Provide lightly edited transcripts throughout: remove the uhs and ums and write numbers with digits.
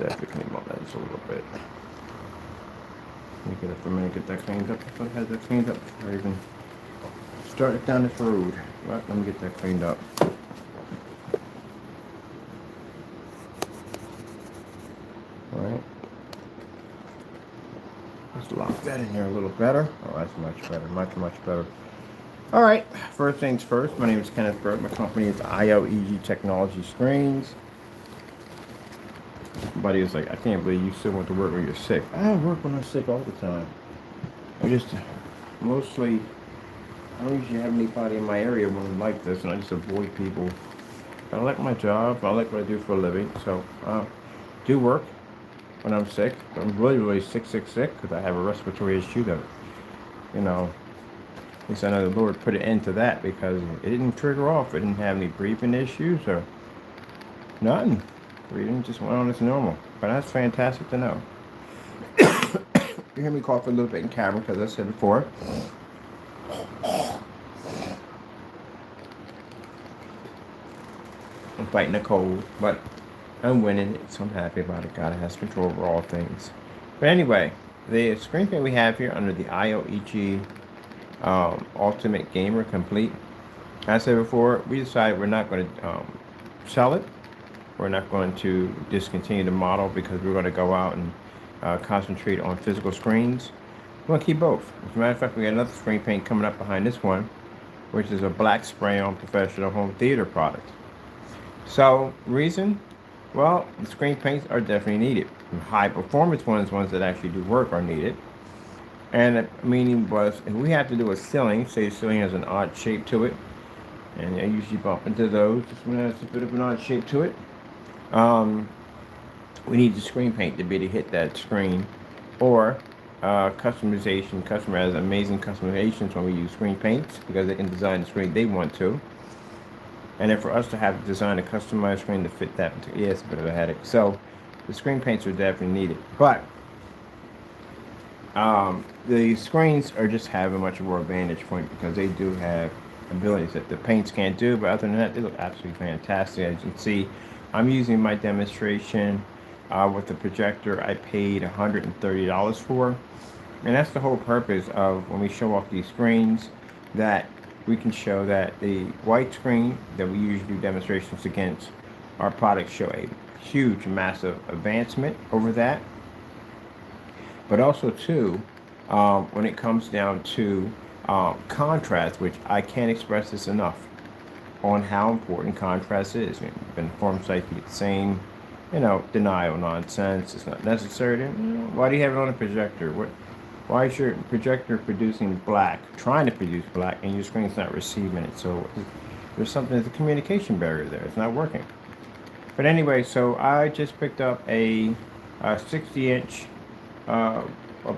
definitely clean my lens a little bit. Let me get it for a minute, get that cleaned up. I had that cleaned up before I even started down this road. But let me get that cleaned up. Alright. Let's lock that in here a little better. Oh, that's much better. Much better. Alright, first things first. My name is Kenneth Burke. My company is ILEG Technology Screens. Somebody was like, I can't believe you still want to work when you're sick. I work when I'm sick all the time. I just mostly, I don't usually have anybody in my area when like this, and I just avoid people. I like my job. I like what I do for a living. So, do work when I'm sick. I'm really sick, because I have a respiratory issue that, you know, at least I know the Lord put an end to that because it didn't trigger off. It didn't have any breathing issues or nothing. Breathing just went on as normal. But that's fantastic to know. You hear me cough a little bit in camera because I said before. I'm fighting a cold, but I'm winning, so I'm happy about it. God has control over all things. But anyway, the screen paint we have here under the ILEG Ultimate Gamer Complete. As I said before, we decided we're not going to sell it. We're not going to discontinue the model because we're going to go out and concentrate on physical screens. We're going to keep both. As a matter of fact, we got another screen paint coming up behind this one, which is a black spray-on professional home theater product. So, reason? Well, the screen paints are definitely needed. High performance ones that actually do work, are needed. And the meaning was, if we have to do a ceiling, say the ceiling has an odd shape to it, and I usually bump into those, this one has a bit of an odd shape to it. We need the screen paint to be able to hit that screen, or customization. Customer has amazing customizations when we use screen paints because they can design the screen they want to. And then for us to have to design a customized screen to fit that, yeah, it's a bit of a headache. So the screen paints are definitely needed. But the screens are just have a much more vantage point because they do have abilities that the paints can't do. But other than that, they look absolutely fantastic. As you can see, I'm using my demonstration with the projector I paid $130 for. And that's the whole purpose of when we show off these screens, that we can show that the white screen that we usually do demonstrations against, our products show a huge, massive advancement over that. But also too, when it comes down to contrast, which I can't express this enough, on how important contrast is. Been form sites be the same, denial nonsense. It's not necessary. Why do you have it on a projector? Why is your projector producing black, trying to produce black, and your screen's not receiving it? So there's something, there's a communication barrier there. It's not working. But anyway, so I just picked up a 60-inch a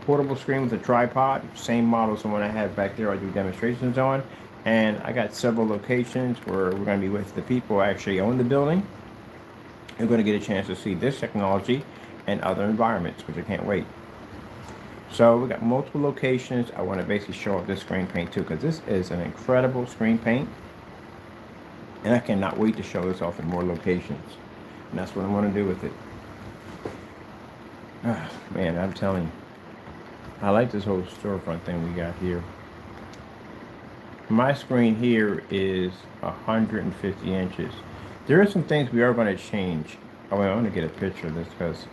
portable screen with a tripod, same model as the one I have back there I do demonstrations on. And I got several locations where we're going to be with the people who actually own the building. They're going to get a chance to see this technology and other environments, which I can't wait. So we got multiple locations. I want to basically show off this screen paint too, because this is an incredible screen paint. And I cannot wait to show this off in more locations. And that's what I want to do with it. Man, I'm telling you, I like this whole storefront thing we got here. My screen here is 150 inches. There are some things we are going to change. Oh, wait, I want to get a picture of this because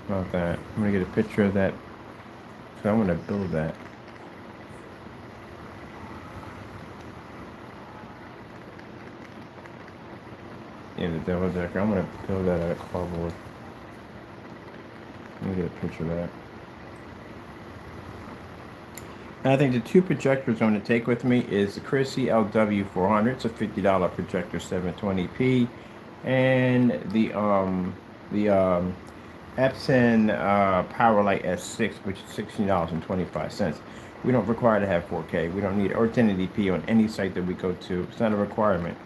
about that. I'm going to get a picture of that. So I'm going to build that. Yeah, the double decker. I'm going to build that out of cardboard. Let me get a picture of that. And I think the two projectors I'm going to take with me is the Chrissy LW400. It's a $50 projector, 720p, and the Epson Powerlight S6, which is $16.25. We don't require to have 4K. We don't need or 1080p on any site that we go to. It's not a requirement.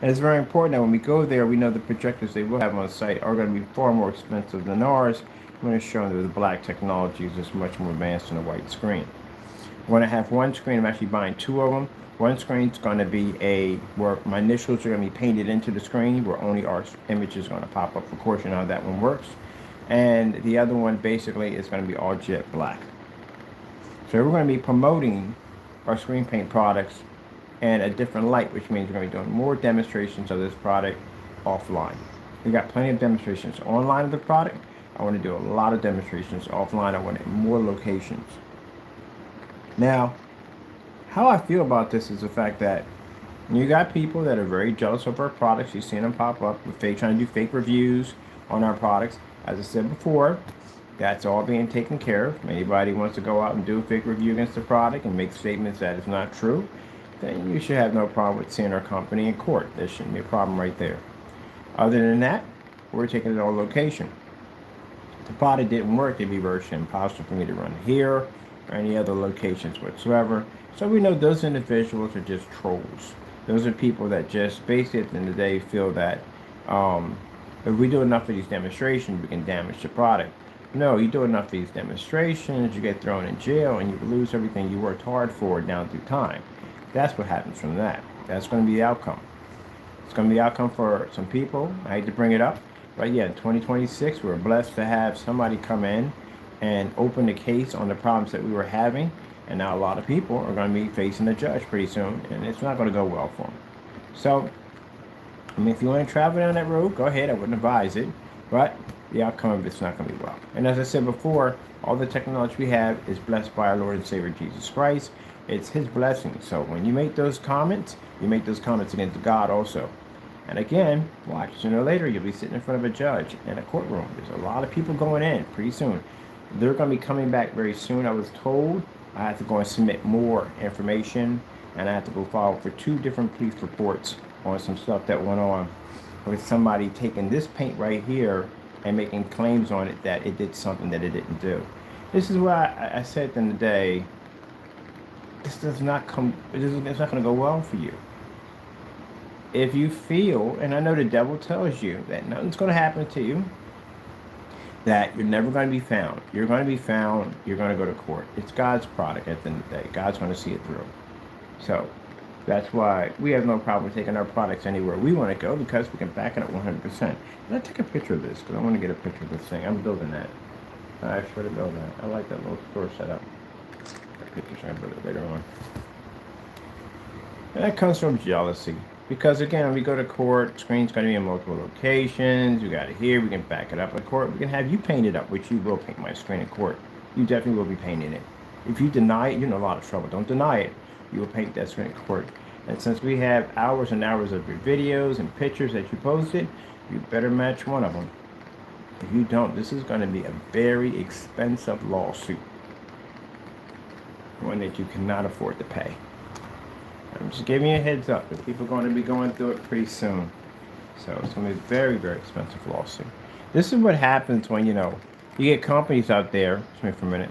And it's very important that when we go there, we know the projectors they will have on site are going to be far more expensive than ours. I'm going to show them that the black technology is just much more advanced than a white screen. When I have one screen, I'm actually buying two of them. One screen's going to be where my initials are going to be painted into the screen, where only our image is going to pop up. Of course, you know how that one works. And the other one basically is going to be all jet black. So we're going to be promoting our screen paint products in a different light, which means we're going to be doing more demonstrations of this product offline. We got plenty of demonstrations online of the product. I want to do a lot of demonstrations offline. I want more locations. Now, how I feel about this is the fact that you got people that are very jealous of our products. You've seen them pop up with trying to do fake reviews on our products. As I said before, that's all being taken care of. If anybody wants to go out and do a fake review against the product and make statements that is not true, then you should have no problem with seeing our company in court. There shouldn't be a problem right there. Other than that, we're taking it on location. If the product didn't work, it'd be virtually impossible for me to run here or any other locations whatsoever. So we know those individuals are just trolls. Those are people that just basically at the end of the day feel that if we do enough of these demonstrations, we can damage the product. No, you do enough of these demonstrations, you get thrown in jail, and you lose everything you worked hard for down through time. That's what happens from that. That's going to be the outcome. It's going to be the outcome for some people. I hate to bring it up, but yeah, in 2026, we're blessed to have somebody come in and open the case on the problems that we were having. And now a lot of people are going to be facing the judge pretty soon, and it's not going to go well for them. So, I mean, if you want to travel down that road, go ahead. I wouldn't advise it, but the outcome of it's not going to be well. And as I said before, all the technology we have is blessed by our Lord and Savior Jesus Christ. It's His blessing. So when you make those comments, you make those comments against God also. And again, watch, sooner or later, you'll be sitting in front of a judge in a courtroom. There's a lot of people going in pretty soon. They're going to be coming back very soon. I was told I have to go and submit more information, and I have to go file for 2 different police reports on some stuff that went on with somebody taking this paint right here and making claims on it that it did something that it didn't do. This is why I said in the day, it's not going to go well for you. If you feel, and I know the devil tells you that nothing's going to happen to you, that you're never going to be found. You're going to be found. You're going to go to court. It's God's product at the end of the day. God's going to see it through. So that's why we have no problem taking our products anywhere we want to go, because we can back it up 100%. And I take a picture of this because I want to get a picture of this thing. I'm building that. I swear to build that. I like that little store setup. Pictures I build it later on. And that comes from jealousy. Because again, when we go to court, screen's going to be in multiple locations. You got it here. We can back it up at court. We can have you paint it up, which you will paint my screen in court. You definitely will be painting it. If you deny it, you're in a lot of trouble. Don't deny it. You will paint that screen in court. And since we have hours and hours of your videos and pictures that you posted, you better match one of them. If you don't, this is going to be a very expensive lawsuit. One that you cannot afford to pay. I'm just giving you a heads up that people are going to be going through it pretty soon. So it's going to be a very, very expensive lawsuit. This is what happens when, you get companies out there. Excuse me for a minute.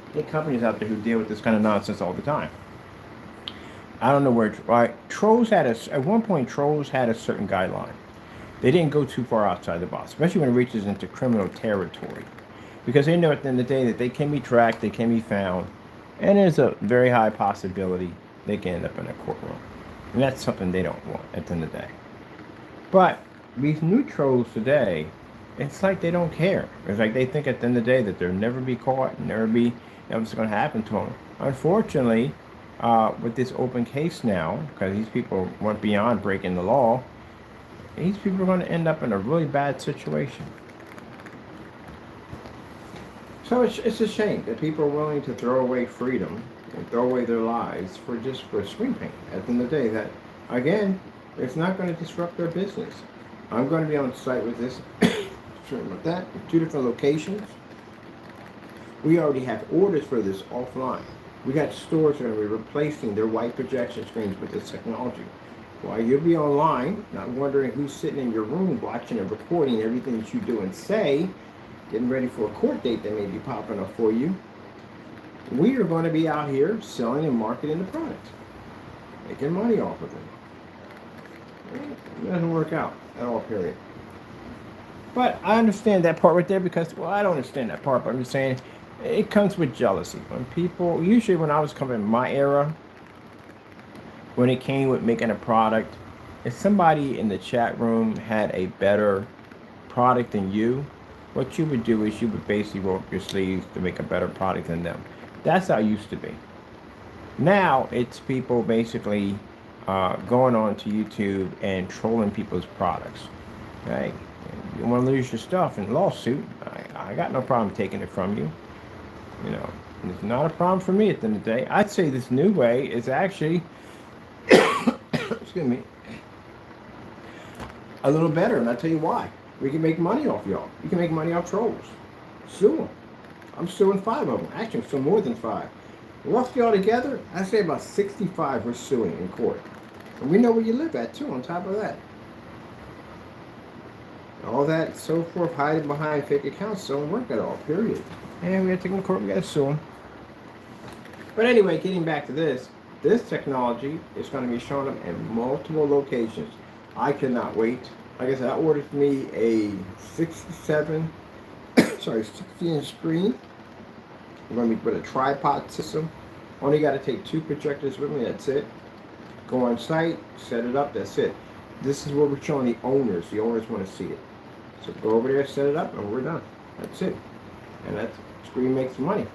You get companies out there who deal with this kind of nonsense all the time. I don't know where, right? At one point, trolls had a certain guideline. They didn't go too far outside the box, especially when it reaches into criminal territory. Because they know at the end of the day that they can be tracked, they can be found, and there's a very high possibility they can end up in a courtroom. And that's something they don't want at the end of the day. But these new trolls today, it's like they don't care. It's like they think at the end of the day that they'll never be caught, never be, what's going to happen to them. Unfortunately, with this open case now, because these people went beyond breaking the law, these people are going to end up in a really bad situation. So it's a shame that people are willing to throw away freedom and throw away their lives for screen paint. At the end of the day, that, again, it's not going to disrupt their business. I'm going to be on site with this, sorry about that, in 2 different locations. We already have orders for this offline. We got stores that are going to be replacing their white projection screens with this technology. While you'll be online, not wondering who's sitting in your room watching and recording everything that you do and say, getting ready for a court date that may be popping up for you, we are going to be out here selling and marketing the product, making money off of it. It doesn't work out at all, period. But I understand that part right there because, well, I don't understand that part, but I'm just saying, It comes with jealousy. When people, usually when I was coming in my era, when it came with making a product, if somebody in the chat room had a better product than you, what you would do is you would basically roll up your sleeves to make a better product than them. That's how it used to be. Now it's people basically going on to YouTube and trolling people's products. Hey, you want to lose your stuff in a lawsuit? I got no problem taking it from you. You know, it's not a problem for me at the end of the day. I'd say this new way is actually, excuse me, a little better, and I'll tell you why. We can make money off y'all. You can make money off trolls. Sue them. I'm suing 5 of them. Actually, I'm suing more than 5. Roughly all together, I'd say about 65 we're suing in court. And we know where you live at, too, on top of that. All that, so forth, hiding behind fake accounts don't work at all, period. And we have to take them to court, we got to sue them. But anyway, getting back to this technology is going to be showing up in multiple locations. I cannot wait. Like I said, I ordered me a 67, sorry, 60-inch screen. I'm going to be with a tripod system. Only got to take 2 projectors with me, that's it. Go on site, set it up, that's it. This is what we're showing the owners. The owners want to see it. So go over there, set it up, and we're done. That's it. And that screen makes money.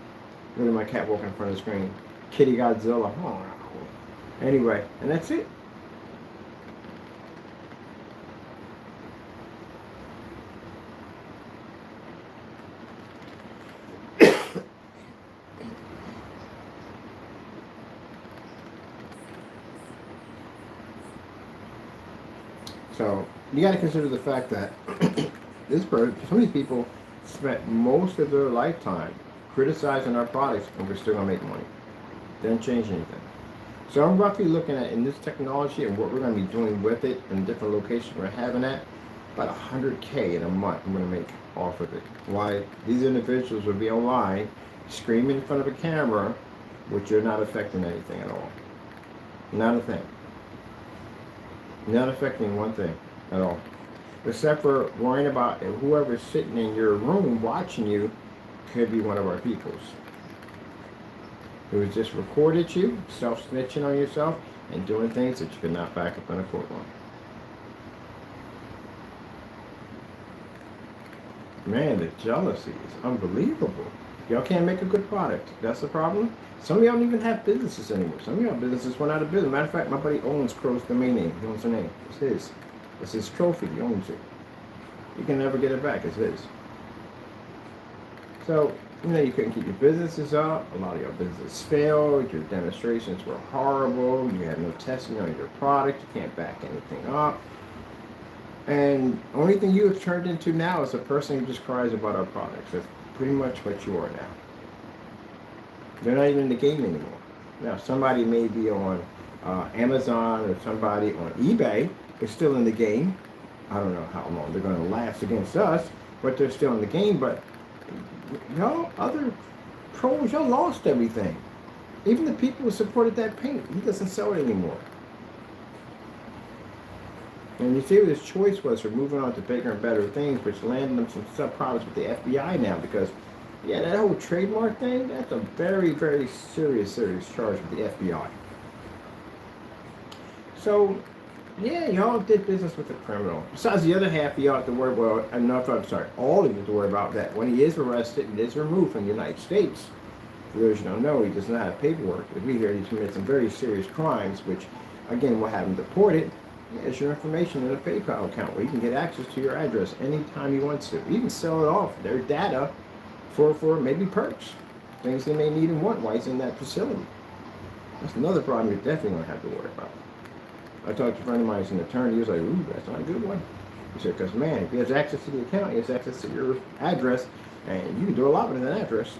Look at my cat walking in front of the screen. Kitty Godzilla. Oh. Anyway, and that's it. So you got to consider the fact that some of these people spent most of their lifetime criticizing our products, and we're still gonna make money. Didn't change anything. So I'm roughly looking at in this technology and what we're gonna be doing with it in different locations we're having at about 100K in a month. I'm gonna make off of it. Why? These individuals will be online screaming in front of a camera, which you're not affecting anything at all. Not a thing. Not affecting one thing at all. Except for worrying about whoever's sitting in your room watching you could be one of our peoples. Who has just recorded you, self-snitching on yourself, and doing things that you could not back up in a courtroom. Man, the jealousy is unbelievable. Y'all can't make a good product. That's the problem. Some of y'all don't even have businesses anymore. Some of y'all businesses went out of business. Matter of fact, my buddy owns Crow's domain name. He owns the name. It's his. It's his trophy. He owns it. You can never get it back. It's his. So, you couldn't keep your businesses up. A lot of your businesses failed. Your demonstrations were horrible. You had no testing on your product. You can't back anything up. And the only thing you have turned into now is a person who just cries about our products. That's pretty much what you are now. They're not even in the game anymore. Now, somebody may be on Amazon or somebody on eBay is still in the game. I don't know how long they're going to last against us, but they're still in the game. But y'all, other trolls, y'all lost everything. Even the people who supported that paint, he doesn't sell it anymore. And you see what his choice was for moving on to bigger and better things, which landed him some sub problems with the FBI now because, yeah, that whole trademark thing, that's a very, very serious charge with the FBI. So, yeah, y'all did business with a criminal. Besides the other half, y'all have to worry about, all of you have to worry about that. When he is arrested and is removed from the United States, for those you don't know, he does not have paperwork. If we hear he's committed some very serious crimes, which, again, will have him deported. It's your information in a PayPal account where you can get access to your address anytime he wants to. You can sell it off, their data, for maybe perks. Things they may need and want while he's in that facility. That's another problem you're definitely going to have to worry about. I talked to a friend of mine who's an attorney. He was like, ooh, that's not a good one. He said, because, man, if he has access to the account, he has access to your address, and you can do a lot with that address.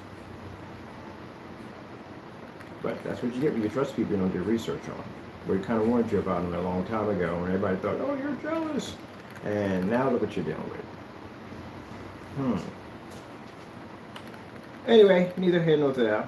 But that's what you get when you trust people you don't do research on. We kind of warned you about them a long time ago, and everybody thought, oh, you're jealous. And now look what you're dealing with. Anyway, neither here nor there.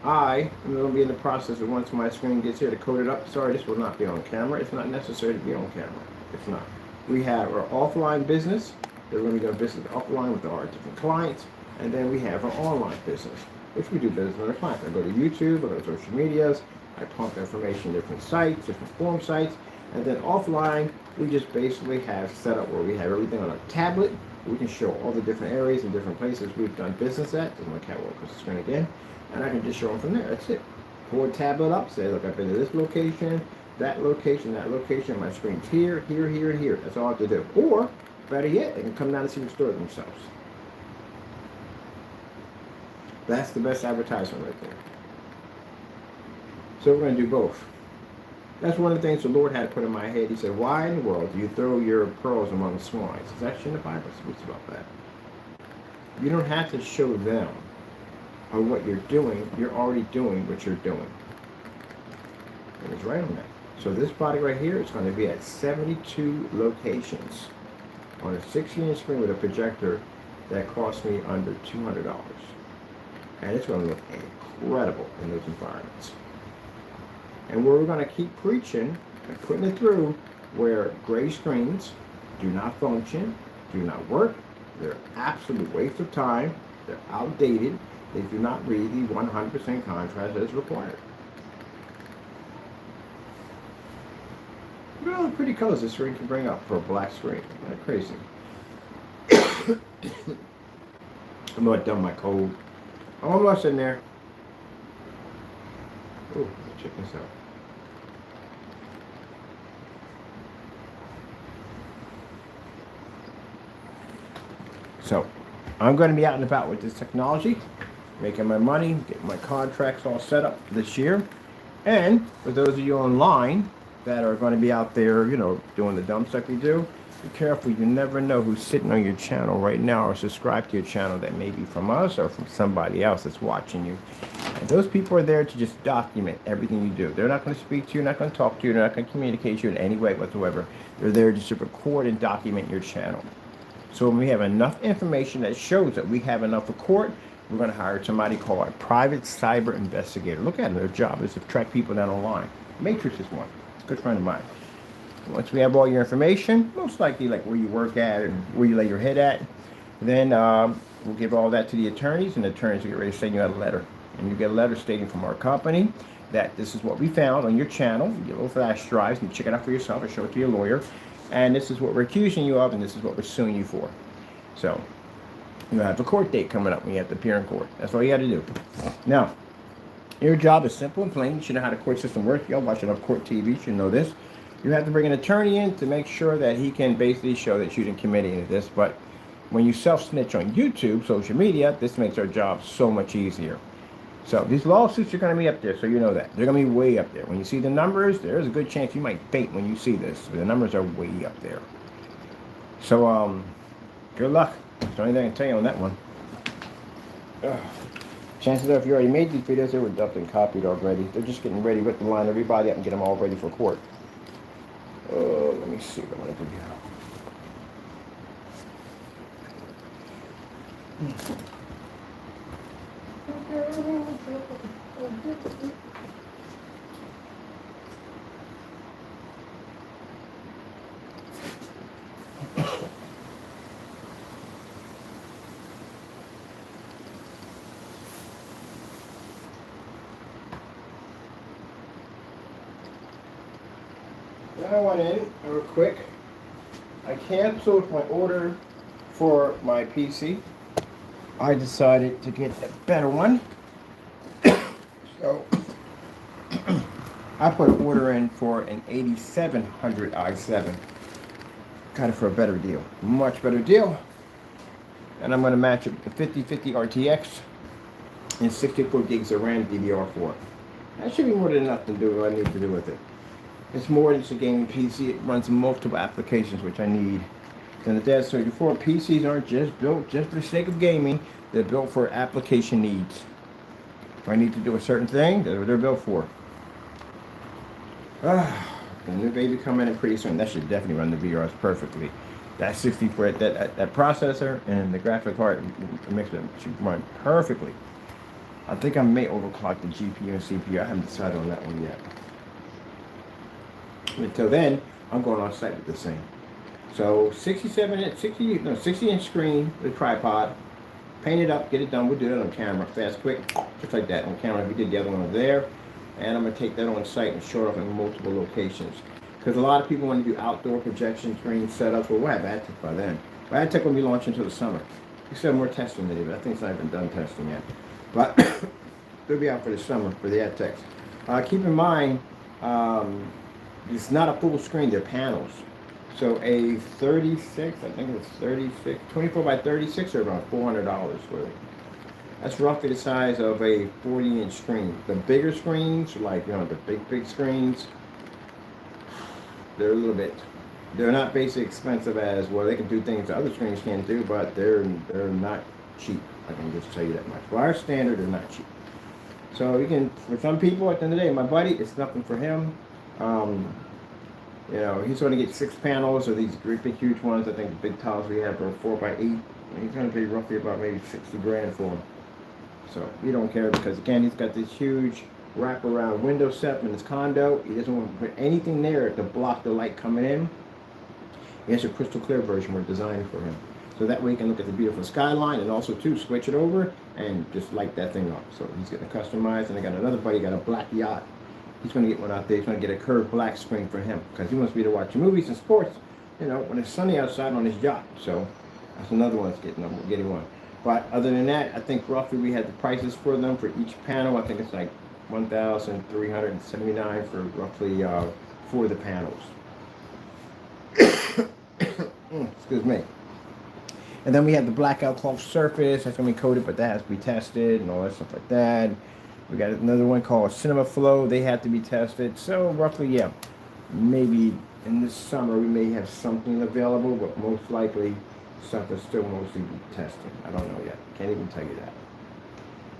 I am going to be in the process of once my screen gets here to code it up. Sorry, this will not be on camera. It's not necessary to be on camera. It's not. We have our offline business. We're going to be doing business offline with our different clients. And then we have our online business, which we do business on the client. I go to YouTube, I go to social medias, I pump information in different sites, different forum sites, and then offline, we just basically have set up where we have everything on a tablet. We can show all the different areas and different places we've done business at. There's my catalog across the screen again. And I can just show them from there. That's it. Pull a tablet up, say, look, I've been to this location, that location, my screen's here, here, here, and here. That's all I have to do. Or, better yet, they can come down and see the store themselves. That's the best advertisement right there. So we're going to do both. That's one of the things the Lord had put in my head. He said, why in the world do you throw your pearls among swines? It's actually in the Bible speaks about that. You don't have to show them on what you're doing. You're already doing what you're doing. It was right on that. So this product right here is going to be at 72 locations on a 16-inch screen with a projector that cost me under $200. And it's going to look incredible in those environments. And we're going to keep preaching and putting it through where gray screens do not function, do not work. They're absolute waste of time. They're outdated. They do not read the 100% contrast as required. Look at all the pretty colors this screen can bring up for a black screen. Isn't that crazy? I'm not done my cold. I'm almost in there. Oh, check this out. So, I'm going to be out and about with this technology, making my money, getting my contracts all set up this year. And for those of you online that are going to be out there, you know, doing the dumb stuff you do, be careful. You never know who's sitting on your channel right now or subscribe to your channel that may be from us or from somebody else that's watching you. And those people are there to just document everything you do. They're not going to speak to you, not going to talk to you, they're not going to communicate to you in any way whatsoever. They're there just to record and document your channel. So when we have enough information that shows that we have enough for court, we're going to hire somebody called a private cyber investigator. Look at them. Their job is to track people down online. Matrix is one. It's a good friend of mine. Once we have all your information, most likely like where you work at and where you lay your head at, then we'll give all that to the attorneys, and the attorneys will get ready to send you out a letter. And you get a letter stating from our company that this is what we found on your channel. You get little flash drives and you check it out for yourself or show it to your lawyer. And this is what we're accusing you of, and this is what we're suing you for. So you have a court date coming up when you have to appear in court. That's all you got to do. Now, your job is simple and plain. You should know how the court system works. Y'all watch enough court TV. You should know this. You have to bring an attorney in to make sure that he can basically show that you didn't commit any of this. But when you self-snitch on YouTube, social media, this makes our job so much easier. So these lawsuits are going to be up there, so you know that. They're going to be way up there. When you see the numbers, there's a good chance you might faint when you see this. The numbers are way up there. So, good luck. That's the only thing I can tell you on that one. Chances are if you already made these videos, they were dubbed and copied already. They're just getting ready with the line everybody up and get them all ready for court. Let me see what I want to do here. Then I went in real quick. I canceled my order for my PC. I decided to get a better one. So I put an order in for an 8700 i7. Got it for a better deal. Much better deal. And I'm going to match it with the 5050 RTX and 64 gigs of RAM DDR4. That should be more than enough to do what I need to do with it. It's more than just a gaming PC. It runs multiple applications, which I need. And as Dad said before, PCs aren't just built just for the sake of gaming. They're built for application needs. If I need to do a certain thing, that's what they're built for. The new baby coming in pretty soon. That should definitely run the VRs perfectly. That 64, that processor and the graphic card mix them should run perfectly. I think I may overclock the GPU and CPU. I haven't decided on that one yet. Until then, I'm going on site with this thing. So 60 inch screen with tripod, paint it up, get it done. We'll do that on camera, fast, quick, just like that on camera. We did the other one over there, and I'm gonna take that on site and show it off in multiple locations. Because a lot of people want to do outdoor projection screen setups. Well, we'll have AdTech by then. But AdTech will be launched until the summer. We still have more testing to do, but I think it's not even done testing yet. But they'll be out for the summer for the AdTechs. Keep in mind, it's not a full screen, they're panels. So a 36, I think it's 36, 24 by 36 are about $400 for it. That's roughly the size of a 40-inch screen. The bigger screens, like, you know, the big screens, they're a little bit, they're not basically expensive as, well, they can do things that other screens can't do, but they're not cheap. I can just tell you that much. For our standard, they're not cheap. So you can, for some people, at the end of the day, my buddy, it's nothing for him. You know, he's going to get 6 panels of these great big huge ones. I think the big tiles we have are 4 by 8. He's going to be roughly about maybe 60 grand for them. So he don't care because, again, he's got this huge wraparound window set in his condo. He doesn't want to put anything there to block the light coming in. He has a crystal clear version we're designing for him. So that way he can look at the beautiful skyline and also, too, switch it over and just light that thing up. So he's getting customized. And I got another buddy, got a black yacht. He's going to get one out there. He's going to get a curved black screen for him because he wants me to watch movies and sports, you know, when it's sunny outside on his yacht. So that's another one that's getting one. But other than that, I think roughly we had the prices for them for each panel. I think it's like $1,379 for roughly 4 of the panels. Excuse me. And then we have the blackout cloth surface. That's going to be coated, but that has to be tested and all that stuff like that. We got another one called Cinema Flow. They have to be tested. So roughly, yeah, maybe in the summer we may have something available, but most likely stuff is still mostly be testing. I don't know yet. Can't even tell you that.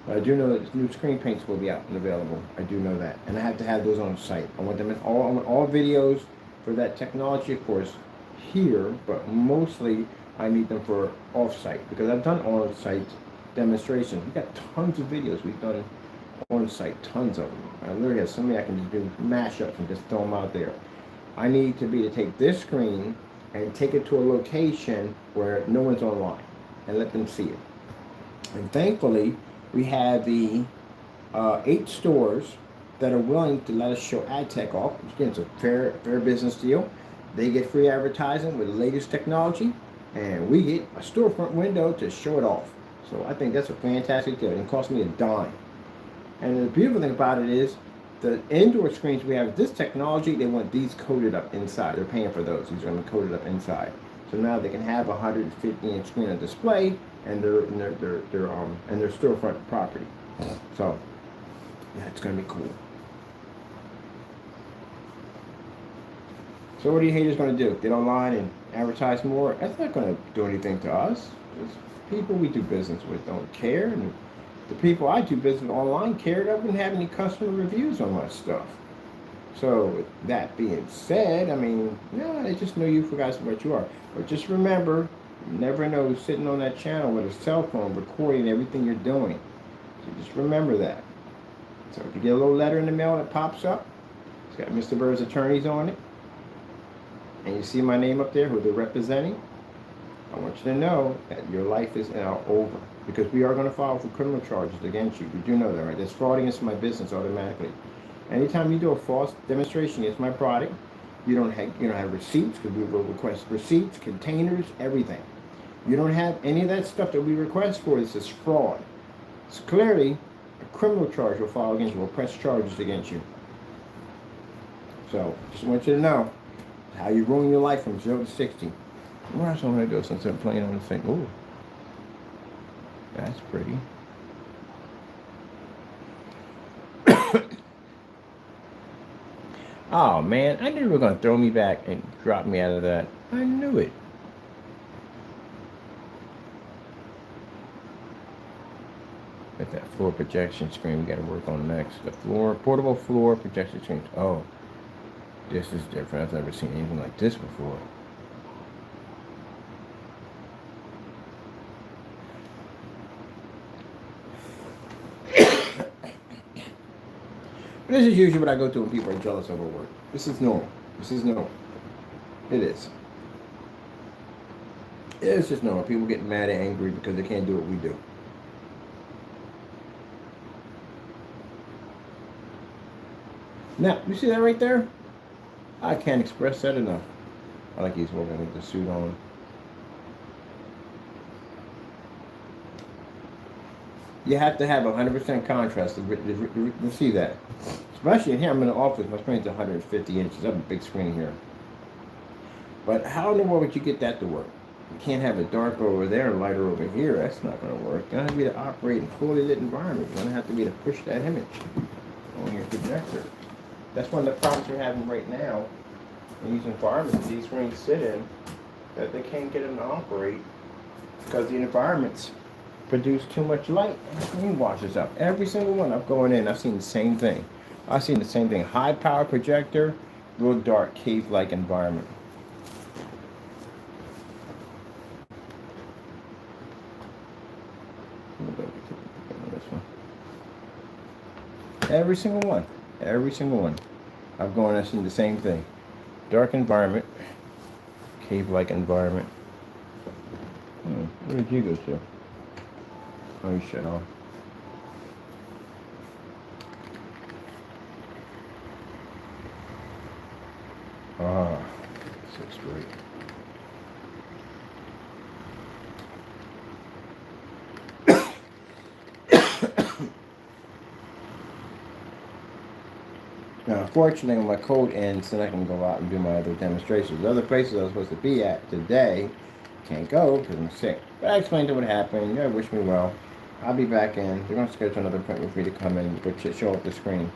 But I do know that new screen paints will be out and available. I do know that. And I have to have those on site. I want them in all videos for that technology, of course, here, but mostly I need them for off-site because I've done on-site demonstrations. We've got tons of videos we've done on-site, tons of them. I literally have so many I can just do mashups and just throw them out there. I need to take this screen and take it to a location where no one's online and let them see it. And thankfully, we have the 8 stores that are willing to let us show AdTech off. Again, it's a fair business deal. They get free advertising with the latest technology, and we get a storefront window to show it off. So I think that's a fantastic deal. It cost me a dime. And the beautiful thing about it is the indoor screens we have with this technology, they want these coated up inside. They're paying for those. These are going to be coated up inside. So now they can have a 150-inch screen on display and their storefront property. So yeah, it's going to be cool. So what are you haters going to do? Get online and advertise more? That's not going to do anything to us. It's people we do business with don't care, and the people I do business online cared. I wouldn't have any customer reviews on my stuff. So with that being said, I mean, no, they just know you for guys what you are. But just remember, you never know who's sitting on that channel with a cell phone recording everything you're doing. So just remember that. So if you get a little letter in the mail that pops up, it's got Mr. Bird's attorneys on it, and you see my name up there, who they're representing, I want you to know that your life is now over. Because we are going to file for criminal charges against you. You do know that, right? That's fraud against my business automatically. Anytime you do a false demonstration against my product, you don't have receipts, because we will request receipts, containers, everything. You don't have any of that stuff that we request for. This is fraud. It's clearly a criminal charge will file against you. We'll press charges against you. So just want you to know how you ruin your life from 0 to 60. What else I'm going to do since I'm playing on the thing? Ooh. That's pretty. Oh man, I knew you were going to throw me back and drop me out of that. I knew it. Got that floor projection screen we got to work on next. The portable floor projection screen. Oh, this is different. I've never seen anything like this before. This is usually what I go through when people are jealous of our work. This is normal. This is normal. It is. It's just normal. People get mad and angry because they can't do what we do. Now, you see that right there? I can't express that enough. I like these walking with the suit on. You have to have 100% contrast to see that. Especially in here, I'm in the office. My screen's 150 inches. I have a big screen here. But how in the world would you get that to work? You can't have it dark over there and lighter over here. That's not going to work. You're going to be to operate in a fully lit environment. You're going to have to be to push that image on your projector. That's one of the problems we're having right now in these environments these screens sit in, that they can't get them to operate because the environments produce too much light and the screen washes up. Every single one I've gone in, I've seen the same thing. I've seen the same thing. High power projector, real dark cave-like environment. Every single one. Every single one. I've gone and seen the same thing. Dark environment. Cave-like environment. Where did you go to? Oh, you shut off. Ah, 6 great. Now, unfortunately, when my code ends, then I can go out and do my other demonstrations. The other places I was supposed to be at today, can't go because I'm sick. But I explained to what happened. You wish me well. I'll be back in. They're going to schedule another appointment for me to come in and show up the screen.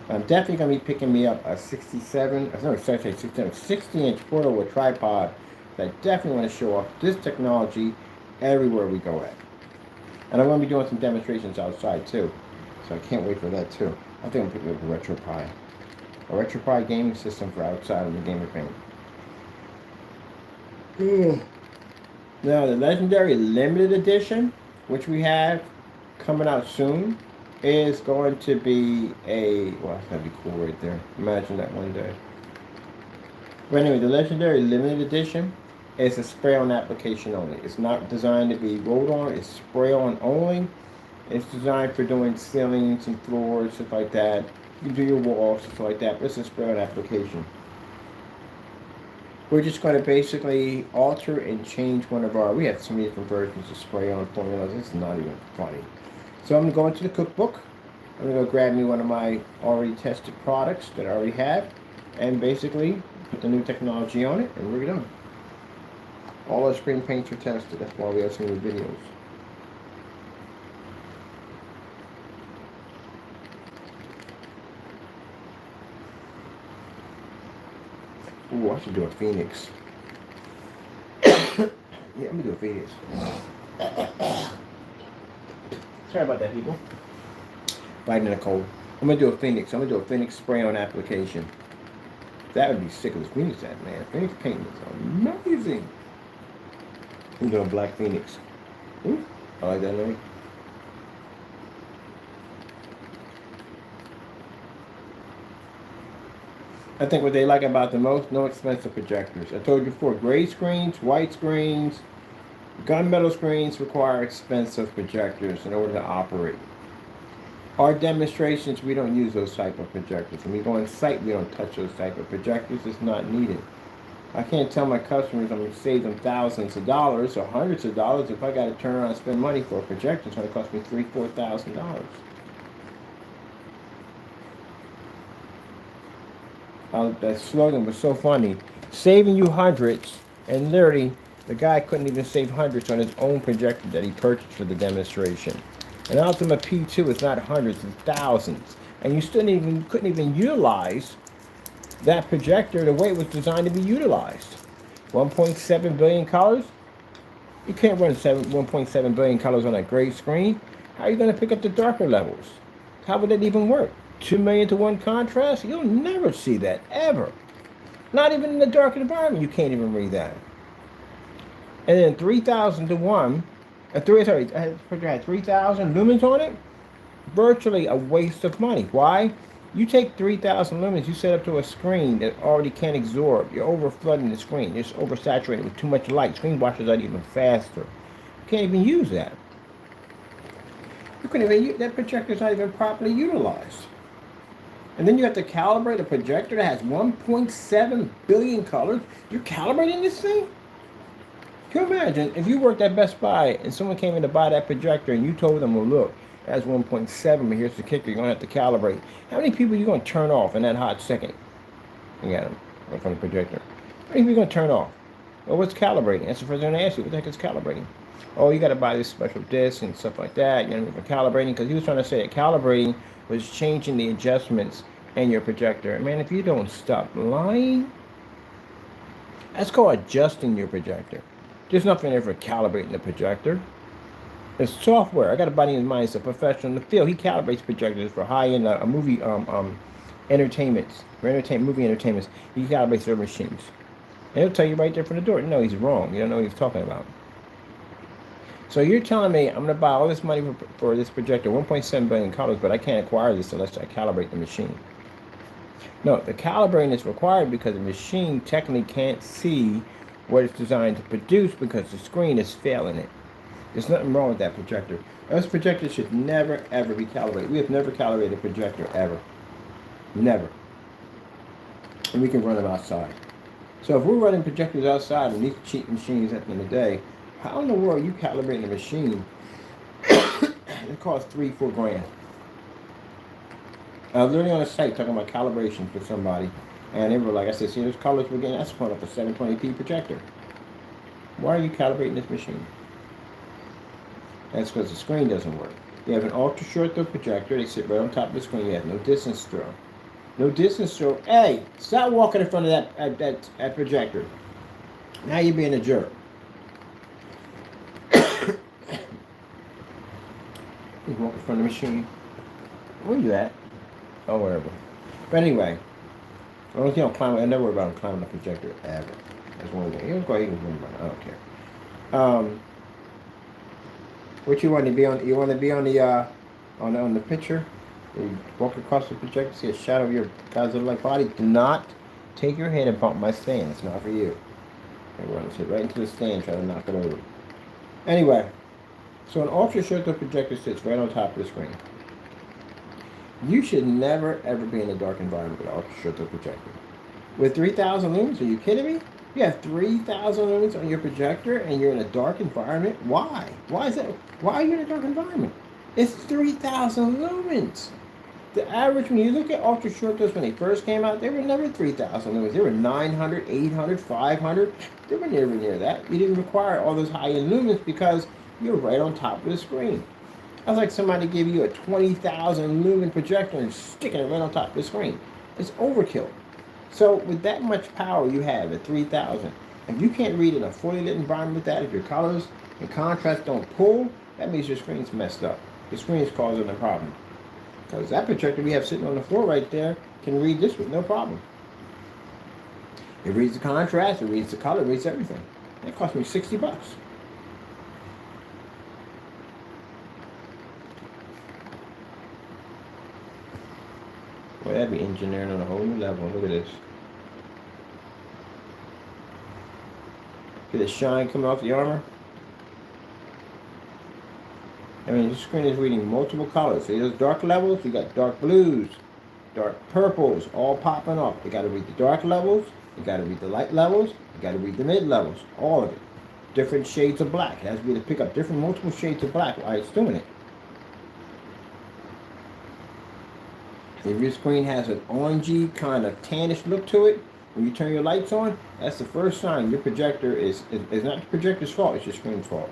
I'm definitely going to be picking me up a 60-inch portable tripod that definitely want to show off this technology everywhere we go at. And I'm going to be doing some demonstrations outside too. So I can't wait for that too. I think I'm picking up a RetroPie. A RetroPie gaming system for outside of the gamer paint. Now the Legendary Limited Edition, which we have coming out soon, is going to be a, well, that's going to be cool right there. Imagine that one day. But anyway, the Legendary Limited Edition is a spray-on application only. It's not designed to be rolled on. It's spray-on only. It's designed for doing ceilings and floors, stuff like that. You can do your walls, stuff like that, but it's a spray-on application. We're just going to basically alter and change one of our, we have so many different versions of spray-on formulas, it's not even funny. So I'm going to go into the cookbook. I'm going to go grab me one of my already tested products that I already have, and basically put the new technology on it, and we're done. All our screen paints are tested, that's why we have so many videos. Ooh, I should do a Phoenix. Yeah, let me do a Phoenix. Sorry about that, people. Biting in a cold. I'm gonna do a Phoenix. I'm gonna do a Phoenix spray-on application. That would be sick as Phoenix that, man. Phoenix paint is amazing. I'm doing Black Phoenix. Ooh, I like that name. I think what they like about the most, no expensive projectors. I told you before, gray screens, white screens, gunmetal screens require expensive projectors in order to operate. Our demonstrations, we don't use those type of projectors. When we go on site, we don't touch those type of projectors. It's not needed. I can't tell my customers I'm going to save them thousands of dollars or hundreds of dollars if I got to turn around and spend money for a projector. It's going to cost me $3,000, $4,000. That slogan was so funny. Saving you hundreds, and literally, the guy couldn't even save hundreds on his own projector that he purchased for the demonstration. An Ultima P2 is not hundreds, it's thousands. And you still couldn't even utilize that projector the way it was designed to be utilized. 1.7 billion colors? You can't run 1.7 billion colors on a gray screen. How are you going to pick up the darker levels? How would that even work? 2 million to 1 contrast? You'll never see that, ever. Not even in the dark environment, you can't even read that. And then 3,000 to 1, I had 3,000 lumens on it? Virtually a waste of money. Why? You take 3,000 lumens, you set up to a screen that already can't absorb. You're over flooding the screen. It's oversaturated with too much light. Screen washes out even faster. You can't even use that. You couldn't even, that projector's not even properly utilized. And then you have to calibrate a projector that has 1.7 billion colors. You're calibrating this thing? Can you imagine if you worked at Best Buy and someone came in to buy that projector and you told them, well, look, that's 1.7, but here's the kicker, you're going to have to calibrate. How many people are you going to turn off in that hot second? You got them from the projector. How many people are you going to turn off? Well, what's calibrating? That's the first thing I ask you. What the heck is calibrating? Oh, you got to buy this special disc and stuff like that. You know, for calibrating, because he was trying to say that calibrating was changing the adjustments in your projector. Man, if you don't stop lying, that's called adjusting your projector. There's nothing there for calibrating the projector. It's software. I got a buddy in mind, he's a professional in the field. He calibrates projectors for high-end movie entertainments, for movie entertainments. He calibrates their machines. And he'll tell you right there from the door, no, he's wrong. You don't know what he's talking about. So you're telling me I'm going to buy all this money for this projector, 1.7 billion colors, but I can't acquire this unless I calibrate the machine. No, the calibrating is required because the machine technically can't see what it's designed to produce because the screen is failing it. There's nothing wrong with that projector. Those projectors should never, ever be calibrated. We have never calibrated a projector, ever. Never. And we can run them outside. So if we're running projectors outside and these cheap machines at the end of the day, how in the world are you calibrating a machine that costs $3-4 grand? I was literally on a site talking about calibration for somebody, and they were like, I said, see those colors we're getting, that's going up a 720p projector. Why are you calibrating this machine? That's because the screen doesn't work. You have an ultra short throw projector, they sit right on top of the screen, you have no distance throw. No distance throw. Hey, stop walking in front of that projector. Now you're being a jerk. You walk in front of the machine. Where you at? Oh, wherever. But anyway, as long as you don't climb, I never worry about climbing the projector ever. That's one thing. You don't go even worry about it. I don't care. What you want to be on? You want to be on the picture? You walk across the projector, see a shadow of your Godzilla-like body. Do not take your head and bump my stand. It's not for you. Everyone sit right into the stand, try to knock it over. Anyway, so an ultra short throw projector sits right on top of the screen. You should never ever be in a dark environment with an ultra short throw projector. With 3,000 lumens, are you kidding me? You have 3,000 lumens on your projector and you're in a dark environment? Why? Why is that? Why are you in a dark environment? It's 3,000 lumens. The average, when you look at ultra short throws when they first came out, they were never 3,000 lumens. They were 900, 800, 500. They were never near that. You didn't require all those high-end lumens because you're right on top of the screen. That's like somebody give you a 20,000 lumen projector and sticking it right on top of the screen. It's overkill. So with that much power you have at 3,000, if you can't read in a fully lit environment with that, if your colors and contrast don't pull, that means your screen's messed up. Your screen is causing a problem. Because that projector we have sitting on the floor right there can read this with no problem. It reads the contrast, it reads the color, it reads everything. That cost me $60. Well, that'd be engineering on a whole new level. Look at this. Get the shine coming off the armor. I mean, the screen is reading multiple colors. See those dark levels? You got dark blues, dark purples, all popping up. You got to read the dark levels. You got to read the light levels. You got to read the mid levels. All of it. Different shades of black. It has to be to pick up different multiple shades of black while it's doing it. If your screen has an orangey kind of tannish look to it, when you turn your lights on, that's the first sign your projector is not the projector's fault, it's your screen's fault.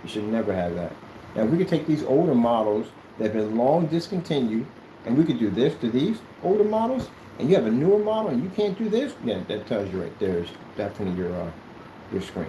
You should never have that. Now, if we could take these older models that have been long discontinued, and we could do this to these older models, and you have a newer model and you can't do this, yeah, that tells you right there is definitely your screen.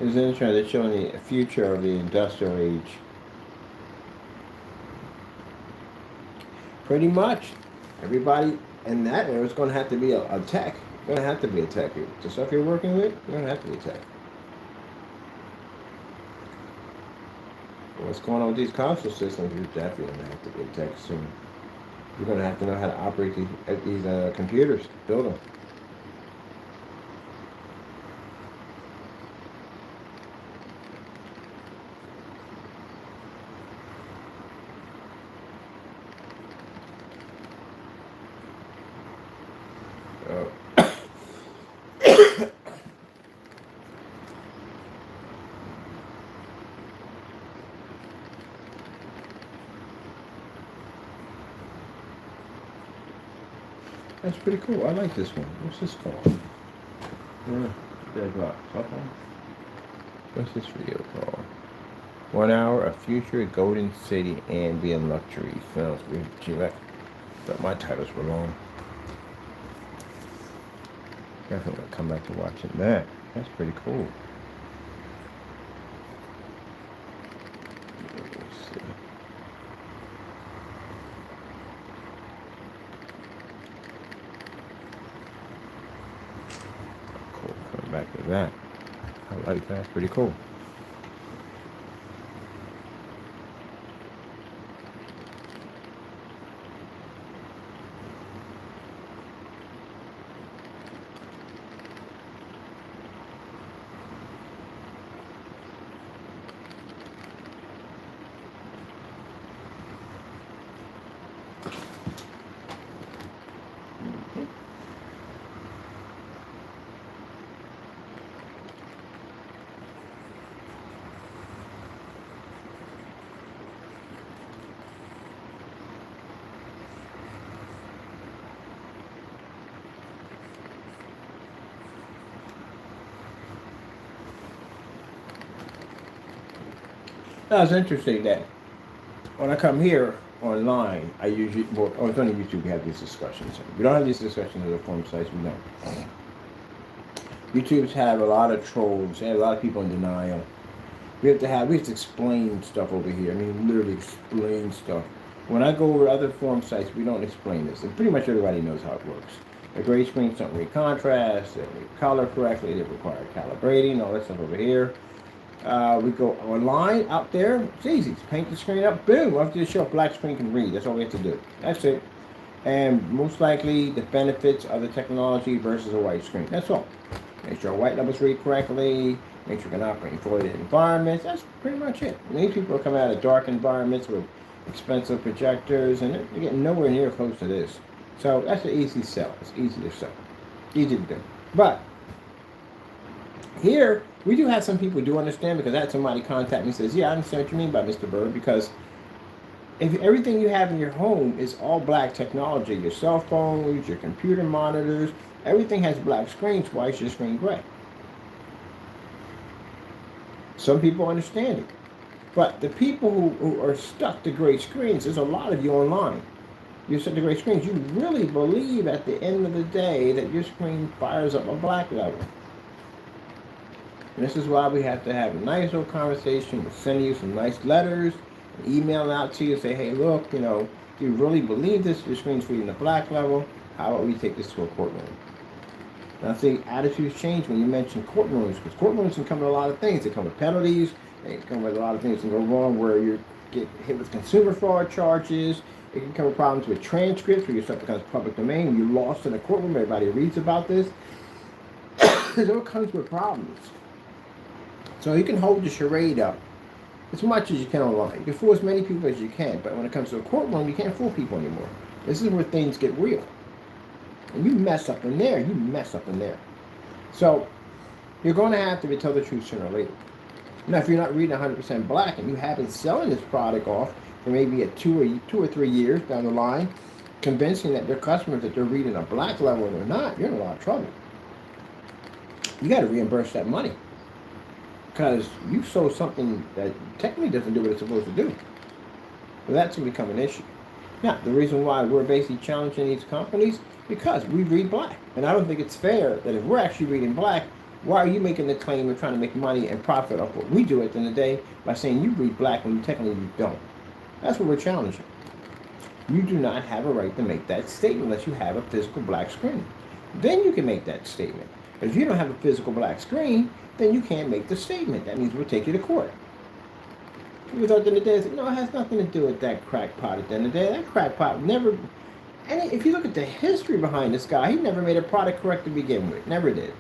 It's interesting, they're showing the future of the industrial age. Pretty much, everybody in that area is going to have to be a tech. You're going to have to be a tech. The stuff you're working with, you're going to have to be a tech. what's going on with these console systems, you're definitely going to have to get tech soon. You're going to have to know how to operate these computers, build them. That's pretty cool. I like this one. What's this called? What's this video called? 1 hour of future Golden City ambient luxury films. I thought my titles were long. Definitely gonna come back to watching that. That's pretty cool. Let's see. Cool. Coming back to that. I like that. Pretty cool. Now it's interesting that when I come here online, I usually, well, it's on YouTube we have these discussions. We don't have these discussions on the forum sites, we don't. YouTubes have a lot of trolls, they have a lot of people in denial. We have to explain stuff over here. I mean, literally explain stuff. When I go over other forum sites, we don't explain this. And pretty much everybody knows how it works. The gray screens don't read contrast, they don't read color correctly, they require calibrating, all that stuff over here. We go online out there, it's easy. Just paint the screen up, boom, after the show, black screen can read. That's all we have to do. That's it. And most likely the benefits of the technology versus a white screen. That's all. Make sure white levels read correctly, make sure you can operate in fully lit environments. That's pretty much it. Many people are coming out of dark environments with expensive projectors, and they're getting nowhere near close to this. So that's an easy sell. It's easy to sell. Easy to do. But here, we do have some people who do understand, because I had somebody contact me and says, yeah, I understand what you mean by Mr. Bird, because if everything you have in your home is all black technology, your cell phones, your computer monitors, everything has black screens, why is your screen gray? Some people understand it. But the people who are stuck to gray screens, there's a lot of you online. You're stuck to gray screens. You really believe at the end of the day that your screen fires up a black level. And this is why we have to have a nice little conversation. We'll send you some nice letters, email out to you, say, hey, look, do you really believe this? Your screen's reading the black level. How about we take this to a courtroom? And I think attitudes change when you mention courtrooms, because courtrooms can come with a lot of things. They come with penalties. They come with a lot of things that can go wrong, where you get hit with consumer fraud charges. It can come with problems with transcripts, where your stuff becomes public domain. You're lost in a courtroom. Everybody reads about this. It all comes with problems. So you can hold the charade up as much as you can online. You can fool as many people as you can, but when it comes to a courtroom, you can't fool people anymore. This is where things get real. And you mess up in there, you mess up in there. So you're going to have to tell the truth sooner or later. Now, if you're not reading 100% black and you have been selling this product off for maybe a two or 3 years down the line, convincing that their customers that they're reading a black level and they're not, you're in a lot of trouble. You got to reimburse that money, because you sold something that technically doesn't do what it's supposed to do. So that's going to become an issue. Now, the reason why we're basically challenging these companies, because we read black. And I don't think it's fair that if we're actually reading black, why are you making the claim of trying to make money and profit off what we do at the end of the day by saying you read black when technically you don't? That's what we're challenging. You do not have a right to make that statement unless you have a physical black screen. Then you can make that statement. But if you don't have a physical black screen, then you can't make the statement. That means we'll take you to court. People thought at the end of the day, no, it has nothing to do with that crackpot at the end of the day. That crackpot never, and if you look at the history behind this guy, he never made a product correct to begin with. Never did.